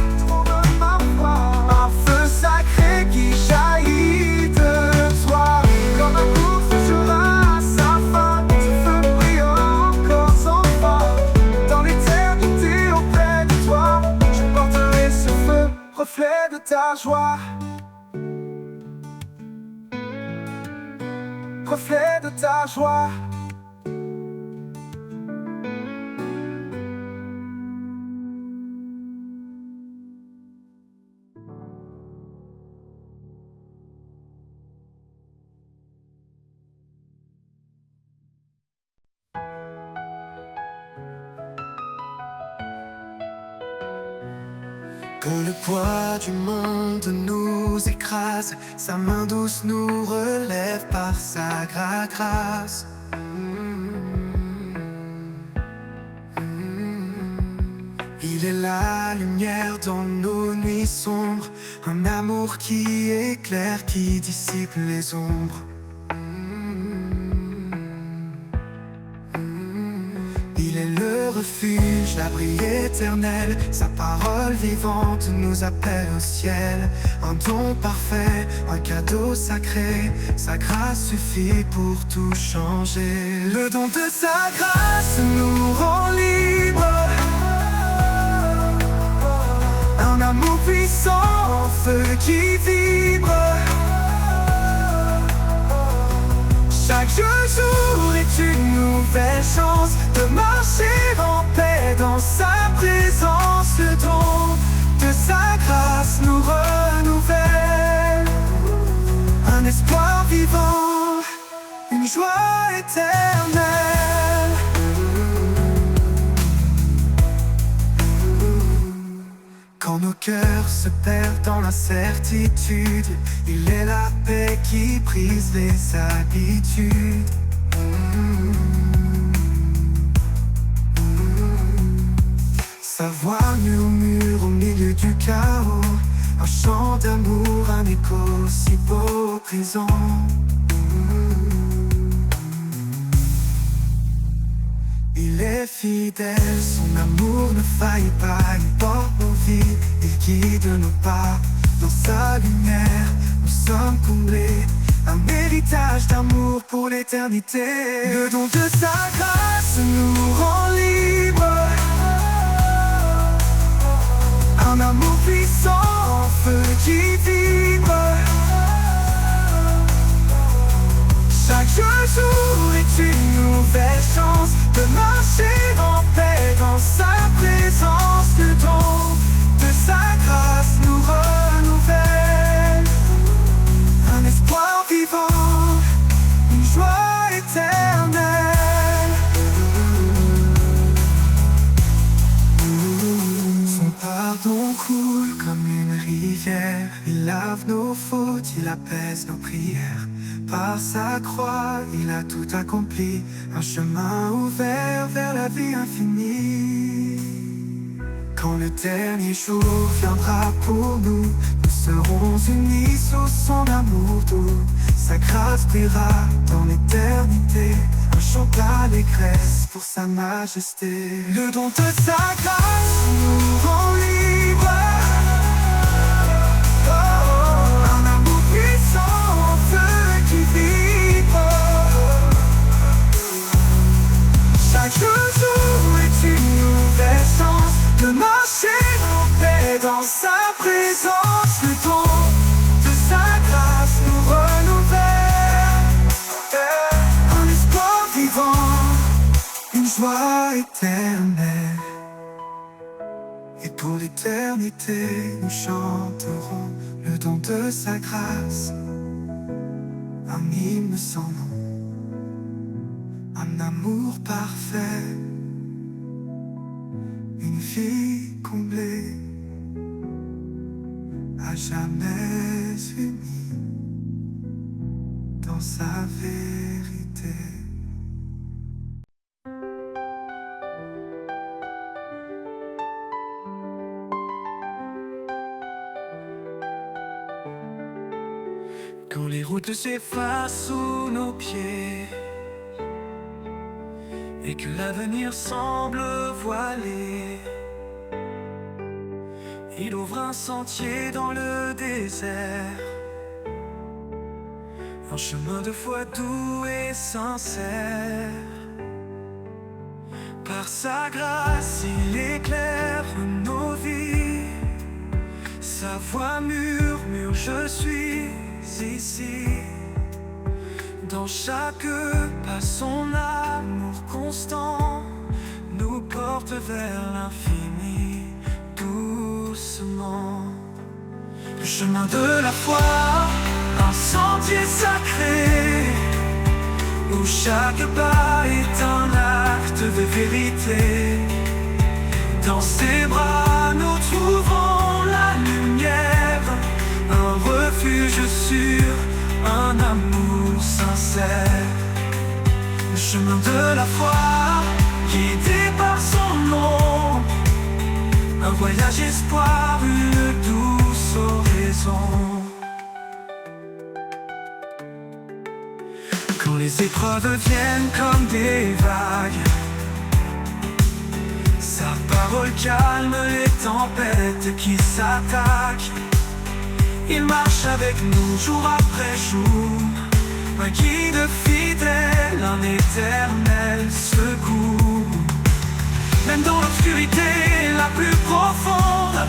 [SPEAKER 1] un feu sacré qui jaillit de toi. Comme un cours toujours à sa fin, ce feu brille encore sans fin. Dans l'éternité auprès de toi, je porterai ce feu, reflet de ta joie, reflet de ta joie. Que le poids du monde nous écrase, sa main douce nous relève par sa grâce. Il est la lumière dans nos nuits sombres, un amour qui éclaire, qui dissipe les ombres. Il est le refuge, l'abri éternel, sa parole vivante nous appelle au ciel. Un don parfait, un cadeau sacré, sa grâce suffit pour tout changer. Le don de sa grâce nous rend libres, un amour puissant, en feu qui vibre. Chaque jour est une nouvelle chance de marcher en paix dans sa présence. Le don de sa grâce nous renouvelle, un espoir vivant, une joie éternelle. Quand nos cœurs se perdent dans l'incertitude, il est la paix qui brise les habitudes. Sa voix murmure au milieu du chaos, un chant d'amour, un écho si beau présent. Il est fidèle, son amour ne faillit pas, il porte nos vies, il guide nos pas. Dans sa lumière, nous sommes comblés, un héritage d'amour pour l'éternité. Le don de sa grâce nous rend libres, un amour puissant, en feu qui vibre. Chaque jour est une nouvelle chance de marcher en paix dans sa présence. Le don de sa grâce nous renouvelle, un espoir vivant, une joie éternelle. Son pardon coule comme une rivière, il lave nos fautes, il apaise nos prières. Par sa croix, il a tout accompli, un chemin ouvert vers la vie infinie. Quand le dernier jour viendra pour nous, nous serons unis sous son amour doux. Sa grâce brillera dans l'éternité, un chant d'allégresse pour sa majesté. Le don de sa grâce nous rend libres, un amour puissant, en feu qui vibre. Chaque jour est une nouvelle chance de marcher en paix dans sa présence. Le don de sa grâce nous renouvelle, un espoir vivant, une joie éternelle. Et pour l'éternité, nous chanterons le don de sa grâce, un hymne sans nom, un amour parfait, une vie comblée, à jamais unie dans sa vérité. Quand les routes s'effacent sous nos pieds et que l'avenir semble voilé, il ouvre un sentier dans le désert, un chemin de foi doux et sincère. Par sa grâce, il éclaire nos vies, sa voix murmure, je suis ici. Dans chaque pas, son amour constant nous porte vers l'infini, doucement. Le chemin de la foi, un sentier sacré, où chaque pas est un acte de vérité. Dans ses bras, nous trouvons la lumière, un refuge sûr, un amour sincère. Le chemin de la foi, guidé par son nom, voyage espoir, une douce oraison. Quand les épreuves viennent comme des vagues, sa parole calme les tempêtes qui s'attaquent. Il marche avec nous jour après jour, un guide fidèle, un éternel secours. Même dans l'obscurité la plus profonde,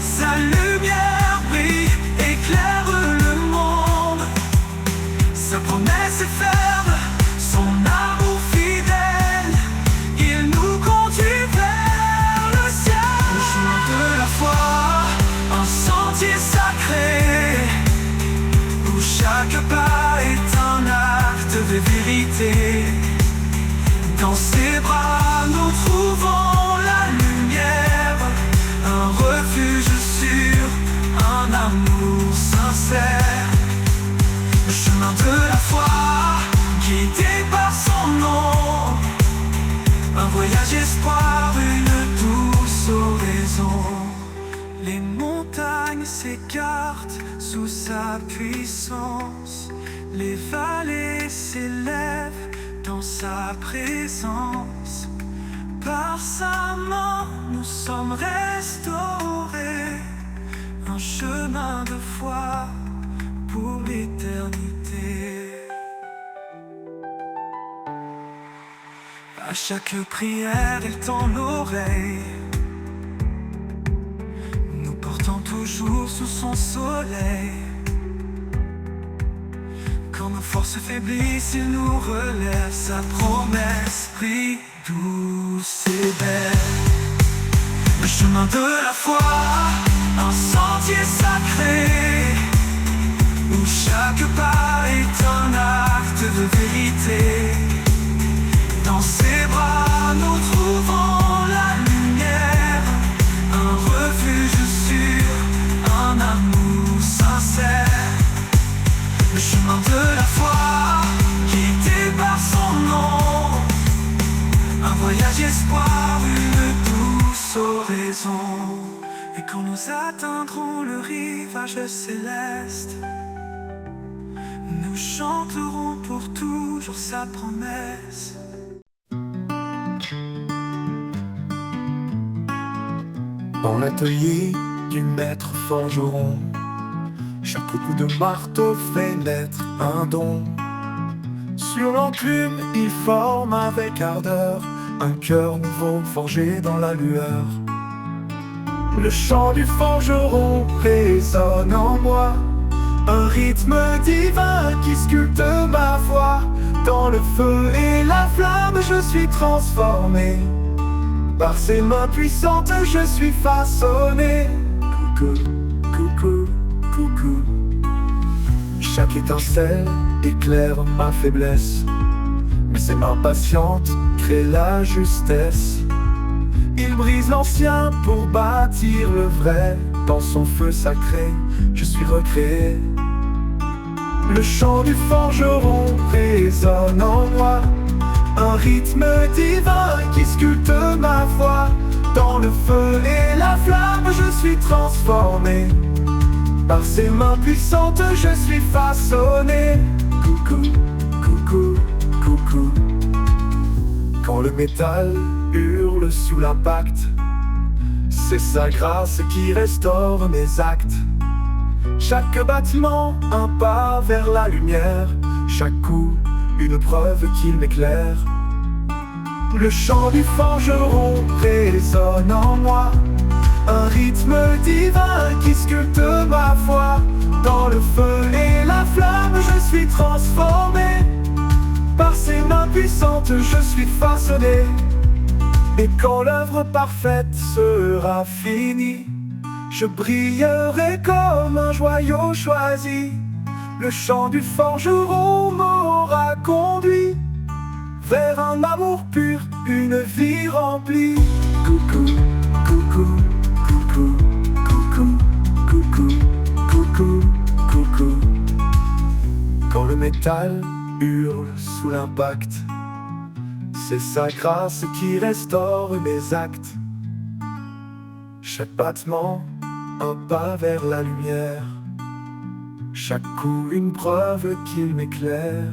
[SPEAKER 1] sa lumière brille, éclaire le monde. Sa promesse est ferme, son amour fidèle, il nous conduit vers le ciel. Le chemin de la foi, un sentier sacré, où chaque pas est un acte de vérité. Dans ses bras nous trouvons la lumière, un refuge sûr, un amour sincère. Le chemin de la foi, guidé par son nom, un voyage espoir, une douce oraison. Les montagnes s'écartent sous sa puissance, les vallées s'élèvent dans sa présence. Par sa main nous sommes restaurés, un chemin de foi pour l'éternité. À chaque prière il tend l'oreille, nous portant toujours sous son soleil. Quand nos forces faiblissent, il nous relève, sa promesse brille, douce et belle. Le chemin de la foi, un sentier sacré, où chaque pas est un acte de vérité. Dans ses bras nous trouvons la lumière, un refuge sûr, un amour sincère. Le chemin de la foi, guidé par son nom, un voyage espoir, une douce oraison. Et quand nous atteindrons le rivage céleste, nous chanterons pour toujours sa promesse.
[SPEAKER 4] Dans l'atelier du maître forgeron, chaque coup de marteau fait naître un don. Sur l'enclume, il forme avec ardeur un cœur nouveau forgé dans la lueur. Le chant du forgeron résonne en moi, un rythme divin qui sculpte ma voix. Dans le feu et la flamme, je suis transformé. Par ses mains puissantes, je suis façonné. Coucou, coucou, coucou. Chaque étincelle éclaire ma faiblesse, mais ses mains patientes créent la justesse. Il brise l'ancien pour bâtir le vrai. Dans son feu sacré, je suis recréé. Le chant du forgeron résonne en moi, un rythme divin qui sculpte ma voix. Dans le feu et la flamme, je suis transformé. Par ses mains puissantes, je suis façonné. Coucou, coucou, coucou. Quand le métal hurle sous l'impact, c'est sa grâce qui restaure mes actes. Chaque battement, un pas vers la lumière. Chaque coup, une preuve qu'il m'éclaire. Le chant du forgeron résonne en moi, un rythme divin qui sculpte ma foi. Dans le feu et la flamme, je suis transformé. Par ses mains puissantes, je suis façonné. Et quand l'œuvre parfaite sera finie, je brillerai comme un joyau choisi. Le chant du forgeron m'aura conduit vers un amour pur, une vie remplie. Coucou, coucou, coucou, coucou, coucou, coucou, coucou. Quand le métal hurle sous l'impact, c'est sa grâce qui restaure mes actes. Chaque battement, un pas vers la lumière. Chaque coup, une preuve qu'il m'éclaire.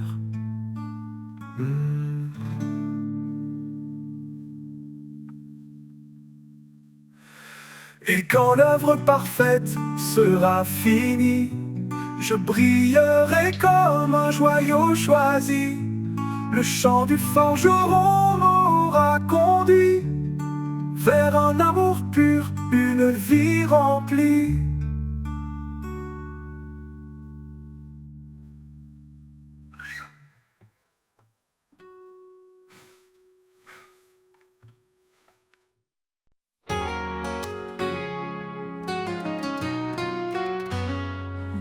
[SPEAKER 4] Et quand l'œuvre parfaite sera finie, je brillerai comme un joyau choisi. Le chant du forgeron m'aura conduit vers un amour pur, une vie remplie.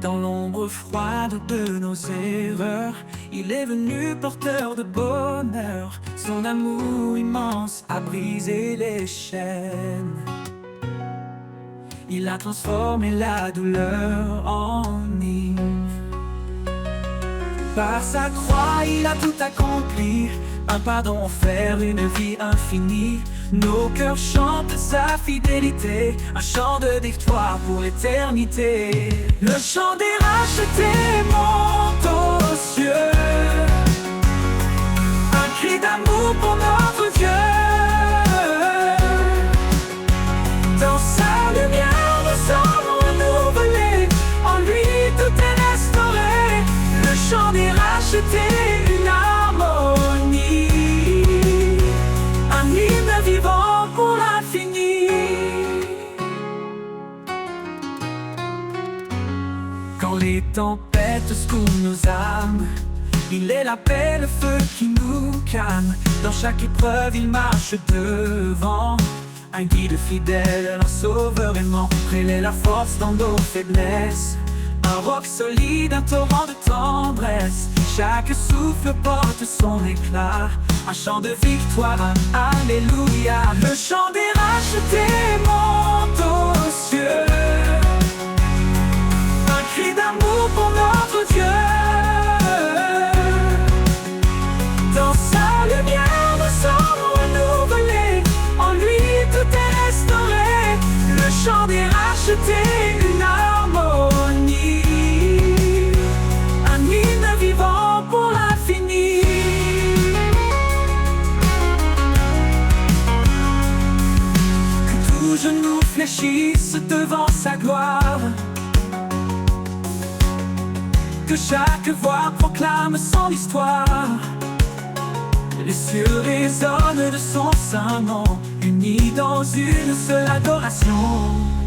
[SPEAKER 3] Dans l'ombre froide de nos erreurs, il est venu porteur de bonheur. Son amour immense a brisé les chaînes. Il a transformé la douleur en hymne. Par sa croix, il a tout accompli. Un pardon offert, une vie infinie. Nos cœurs chantent sa fidélité, un chant de victoire pour l'éternité. Le chant des rachetés monte aux cieux, un cri d'amour pour notre Dieu. Dans sa lumière, nous sommes renouvelés, en lui tout est restauré. Le chant des rachetés, une harmonie, un hymne vivant pour l'infini. Quand les tempêtes secouent nos âmes, il est la paix, le feu qui nous calme. Dans chaque épreuve, il marche devant, un guide fidèle, un sauveur aimant. Il est la force dans nos faiblesses, un roc solide, un torrent de tendresse. Chaque souffle porte son éclat, un chant de victoire, alléluia. Le chant des rachetés monte aux cieux, un cri d'amour pour notre Dieu. Dans sa lumière, nous sommes renouvelés, en lui tout est restauré. Le chant des rachetés, une harmonie, un hymne vivant pour l'infini. Que tout genou fléchisse devant sa gloire, que chaque voix proclame son histoire. Les cieux résonnent de son saint nom, unis dans une seule adoration.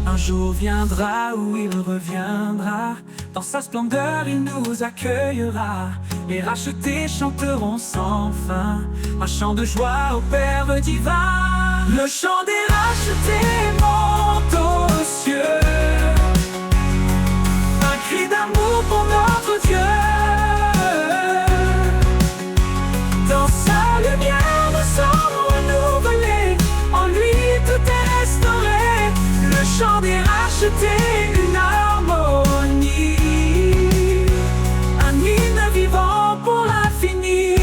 [SPEAKER 3] Un jour viendra où il reviendra, dans sa splendeur il nous accueillera. Les rachetés chanteront sans fin, un chant de joie au Père divin. Le chant des rachetés monte aux cieux, un cri d'amour pour notre Dieu. Dans sa lumière, nous sommes renouvelés, en lui tout est restauré. Le chant des rachetés, une harmonie, un hymne vivant pour l'infini.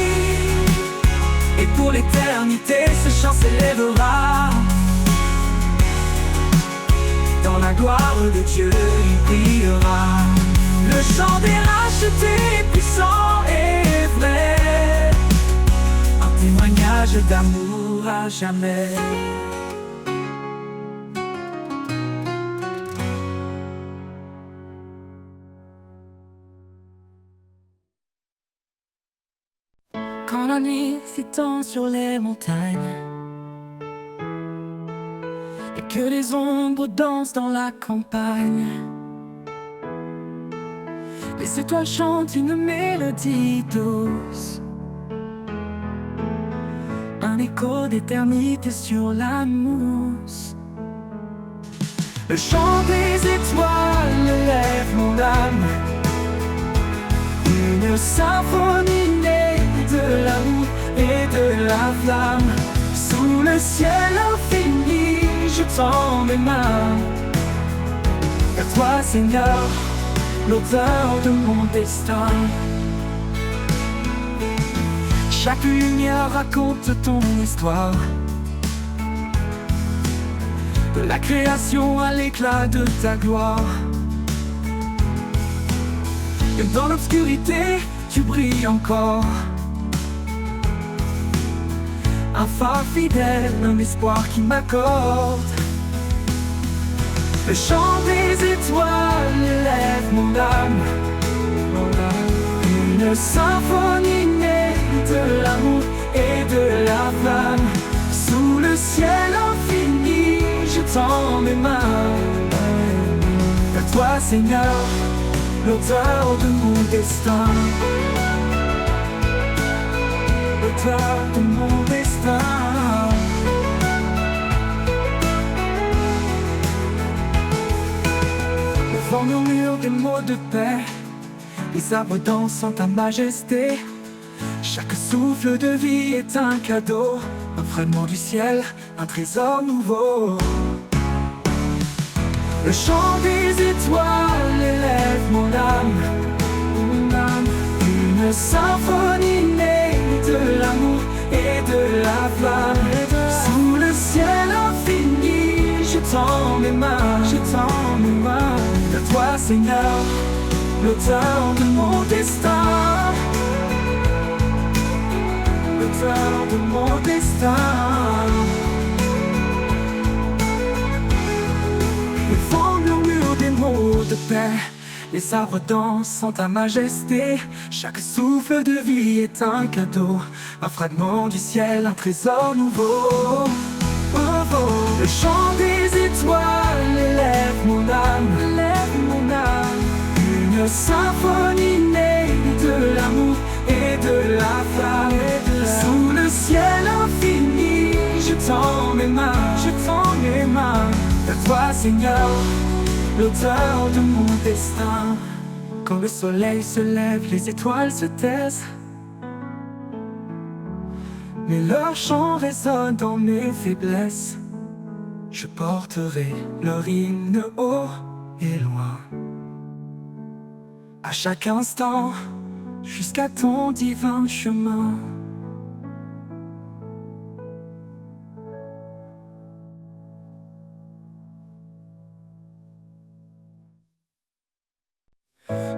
[SPEAKER 3] Et pour l'éternité, ce chant s'élèvera. Dans la gloire de Dieu, il brillera. Le chant des rachetés, puissant et vrai, un témoignage d'amour à jamais. Quand la nuit s'étend sur les montagnes et que les ombres dansent dans la campagne, les étoiles chantent une mélodie douce, un écho d'éternité sur la mousse. Le chant des étoiles lève mon âme, une symphonie née de l'amour et de la flamme. Sous le ciel infini, je tends mes mains vers toi, Seigneur, l'auteur de mon destin. Chaque lumière raconte ton histoire,
[SPEAKER 1] de la création à l'éclat de ta gloire. Et dans l'obscurité, tu brilles encore. Un phare fidèle, un espoir qui m'accorde. Le chant des étoiles élève mon âme. Une symphonie née de l'amour et de la flamme. Sous le ciel infini, je tends mes mains vers toi, Seigneur, l'auteur de mon destin. L'auteur de mon destin. Le vent murmure des mots de paix, les arbres dansent en ta majesté. Chaque souffle de vie est un cadeau, un fragment du ciel, un trésor nouveau. Le chant des étoiles élève mon âme, une symphonie née de l'amour et de la flamme. Sous le ciel infini, je tends mes mains, vers toi, Seigneur, l'auteur de mon destin. L'auteur de mon destin. Le vent murmure des mots de paix, les arbres dansent en ta majesté. Chaque souffle de vie est un cadeau, un fragment du ciel, un trésor nouveau. Le chant des étoiles élève mon âme, une symphonie née de l'amour et de la flamme. Sous le ciel infini, je tends mes mains, vers toi, Seigneur, l'auteur de mon destin. Quand le soleil se lève, les étoiles se taisent, mais leur chant résonne dans mes faiblesses. Je porterai leur hymne haut et loin, à chaque instant, jusqu'à ton divin chemin.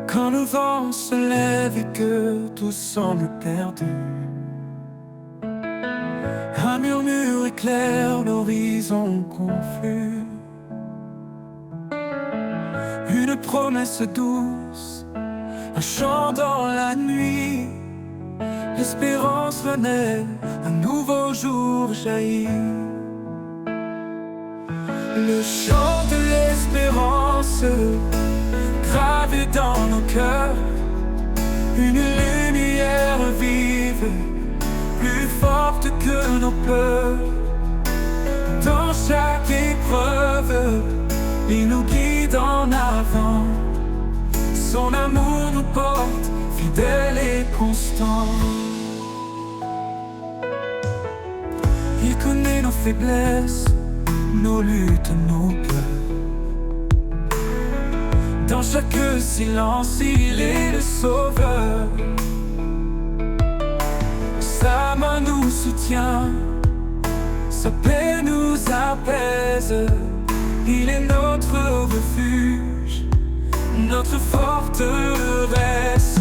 [SPEAKER 1] Quand le vent se lève et que tout semble perdu, un murmure éclaire l'horizon confus. Une promesse douce, un chant dans la nuit. L'espérance renaît, un nouveau jour jaillit. Le chant de l'espérance gravé dans nos cœurs, une lumière vive, plus forte que nos peurs. Dans chaque épreuve, il nous guide en avant. Son amour nous porte, fidèle et constant. Il connaît nos faiblesses, nos luttes, nos peurs. Dans chaque silence, il est le sauveur. Sa main nous soutient, sa paix nous apaise. Il est notre refuge, notre forteresse.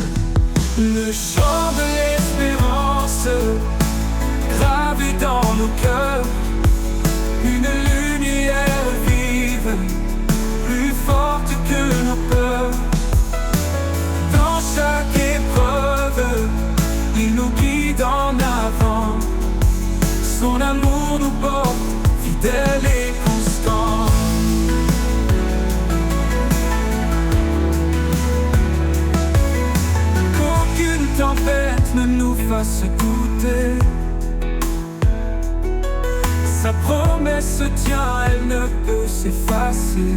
[SPEAKER 1] Le chant de l'espérance gravé dans nos cœurs, une lumière vive, plus forte que nos peurs. Dans chaque épreuve, il nous guide en avant. Son amour nous porte, fidèle et constant. Qu'aucune tempête ne nous fasse douter. Sa promesse tient, elle ne peut s'effacer.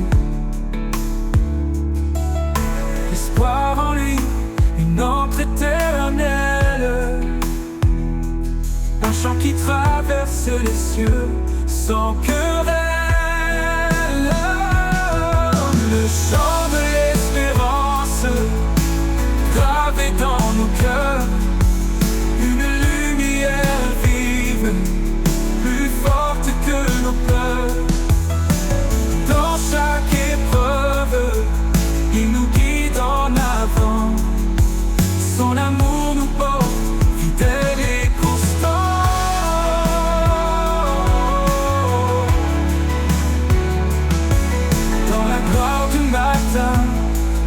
[SPEAKER 1] L'espoir en lui, une ombre éternelle. Un chant qui traverse les cieux sans querelle. Le chant de l'espérance gravé dans nos cœurs, une lumière vive, plus forte que nos peurs. Son amour nous porte, fidèle et constant. Dans la gloire du matin,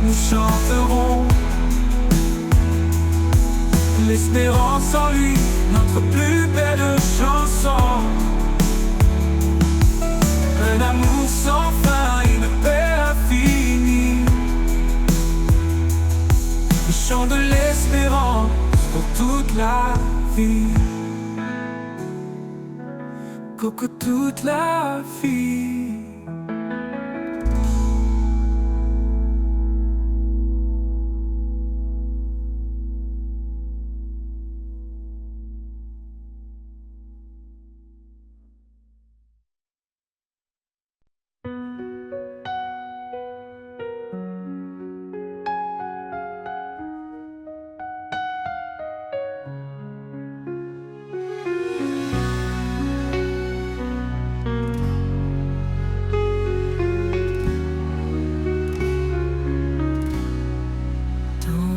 [SPEAKER 1] nous chanterons l'espérance en lui, notre plus belle chanson. Un amour sans fin, une paix infinie. Le chant de l'espérance pour toute la vie. Coco toute la vie.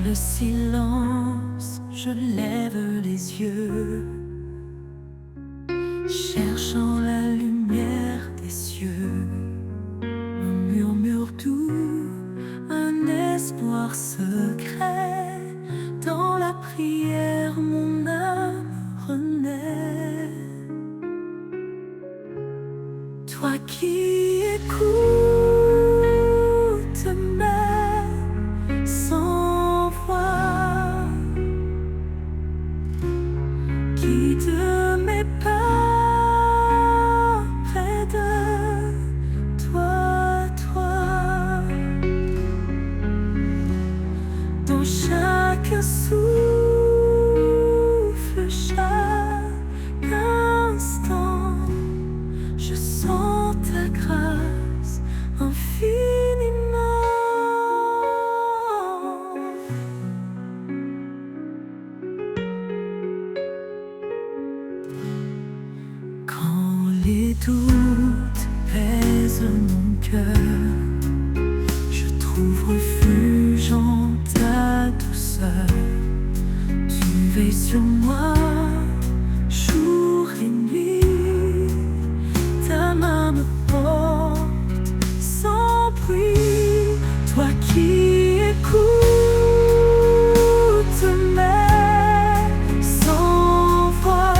[SPEAKER 3] Le silence, je lève les yeux, cherchant la lumière des cieux. On murmure doux, un espoir secret. Dans la prière, mon âme renaît. Toi qui écoutes mes sans voix, guide mes pas près de toi, dans chaque souffle, chaque instant, je sens ta grâce infiniment. Quand les doutes pèsent mon cœur, je trouve refuge en ta douceur. Tu veilles sur moi, jour et nuit. Ta main me porte sans bruit. Toi qui écoutes mes sans voix,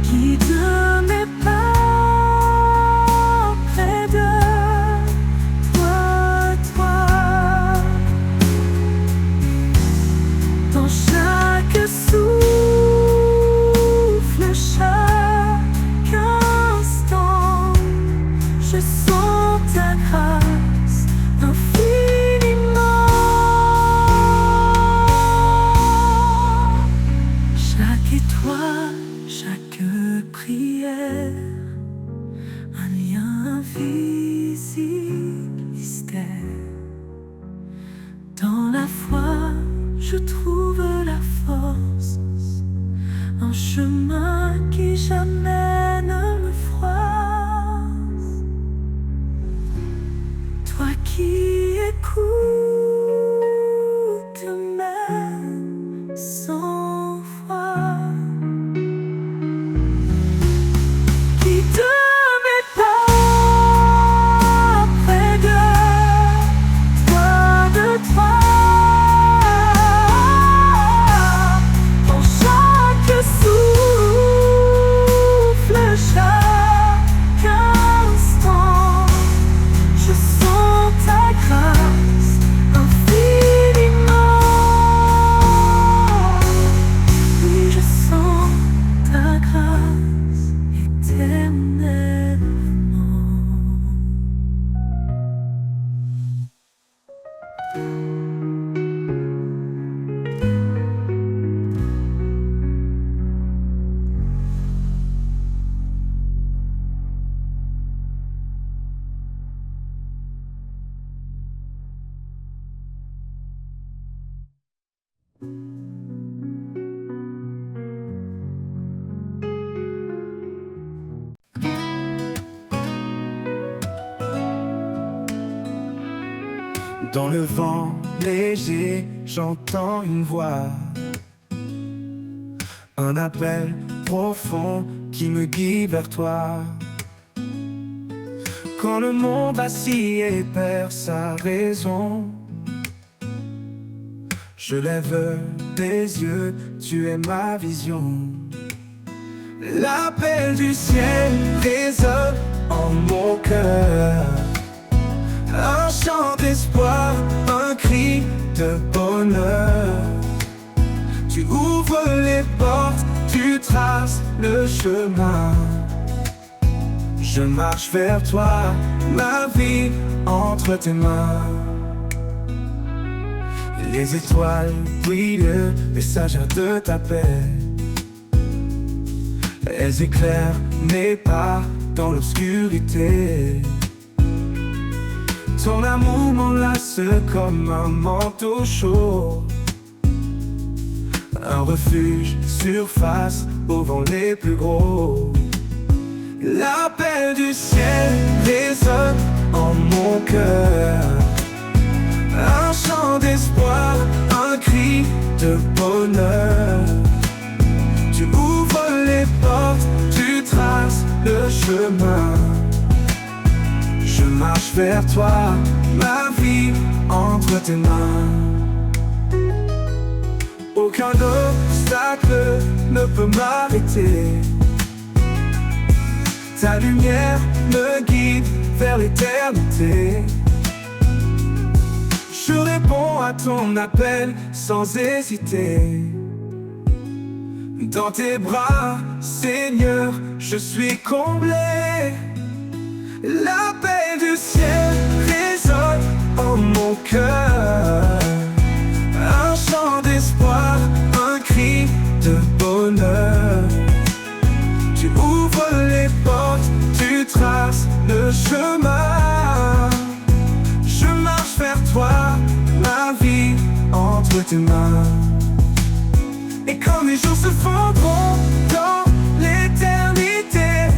[SPEAKER 3] guide mes pas près de toi, dans chaque souffle, chaque instant, je sens ta grâce infiniment. Chaque étoile, chaque prière, un lien invisible, mystère. Dans la foi, je trouve la force, un chemin qui jamais ne me froisse. Toi qui écoutes mes sans voix, guide mes pas près de toi, dans chaque souffle, chaque instant, je sens ta grâce infiniment. Oui, je sens ta grâce éternellement.
[SPEAKER 4] Dans le vent léger, j'entends une voix, un appel profond qui me guide vers toi. Quand le monde vacille et perd sa raison, je lève des yeux, tu es ma vision. L'appel du ciel résonne en mon cœur, un chant d'espoir, un cri de bonheur. Tu ouvres les portes, tu traces le chemin. Je marche vers toi, ma vie entre tes mains. Les étoiles brillent, messagères de ta paix. Elles éclairent mes pas dans l'obscurité. Ton amour m'enlace comme un manteau chaud, un refuge surface au vent les plus gros. L'appel du ciel résonne en mon cœur, un chant d'espoir, un cri de bonheur. Tu ouvres les portes, tu traces le chemin. Je marche vers toi, ma vie entre tes mains. Aucun obstacle ne peut m'arrêter. Ta lumière me guide vers l'éternité. Je réponds à ton appel sans hésiter. Dans tes bras, Seigneur, je suis comblé. L'appel du ciel résonne en mon cœur, un chant d'espoir, un cri de bonheur. Tu ouvres les portes, tu traces le chemin. Je marche vers toi, ma vie entre tes mains. Et quand mes jours se fondront dans l'éternité,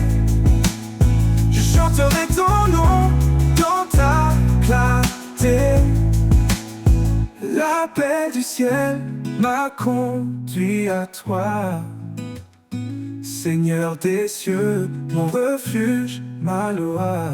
[SPEAKER 4] je chanterai ton nom dans ta clarté. L'appel du ciel m'a conduit à toi, Seigneur des cieux, mon refuge, ma loi.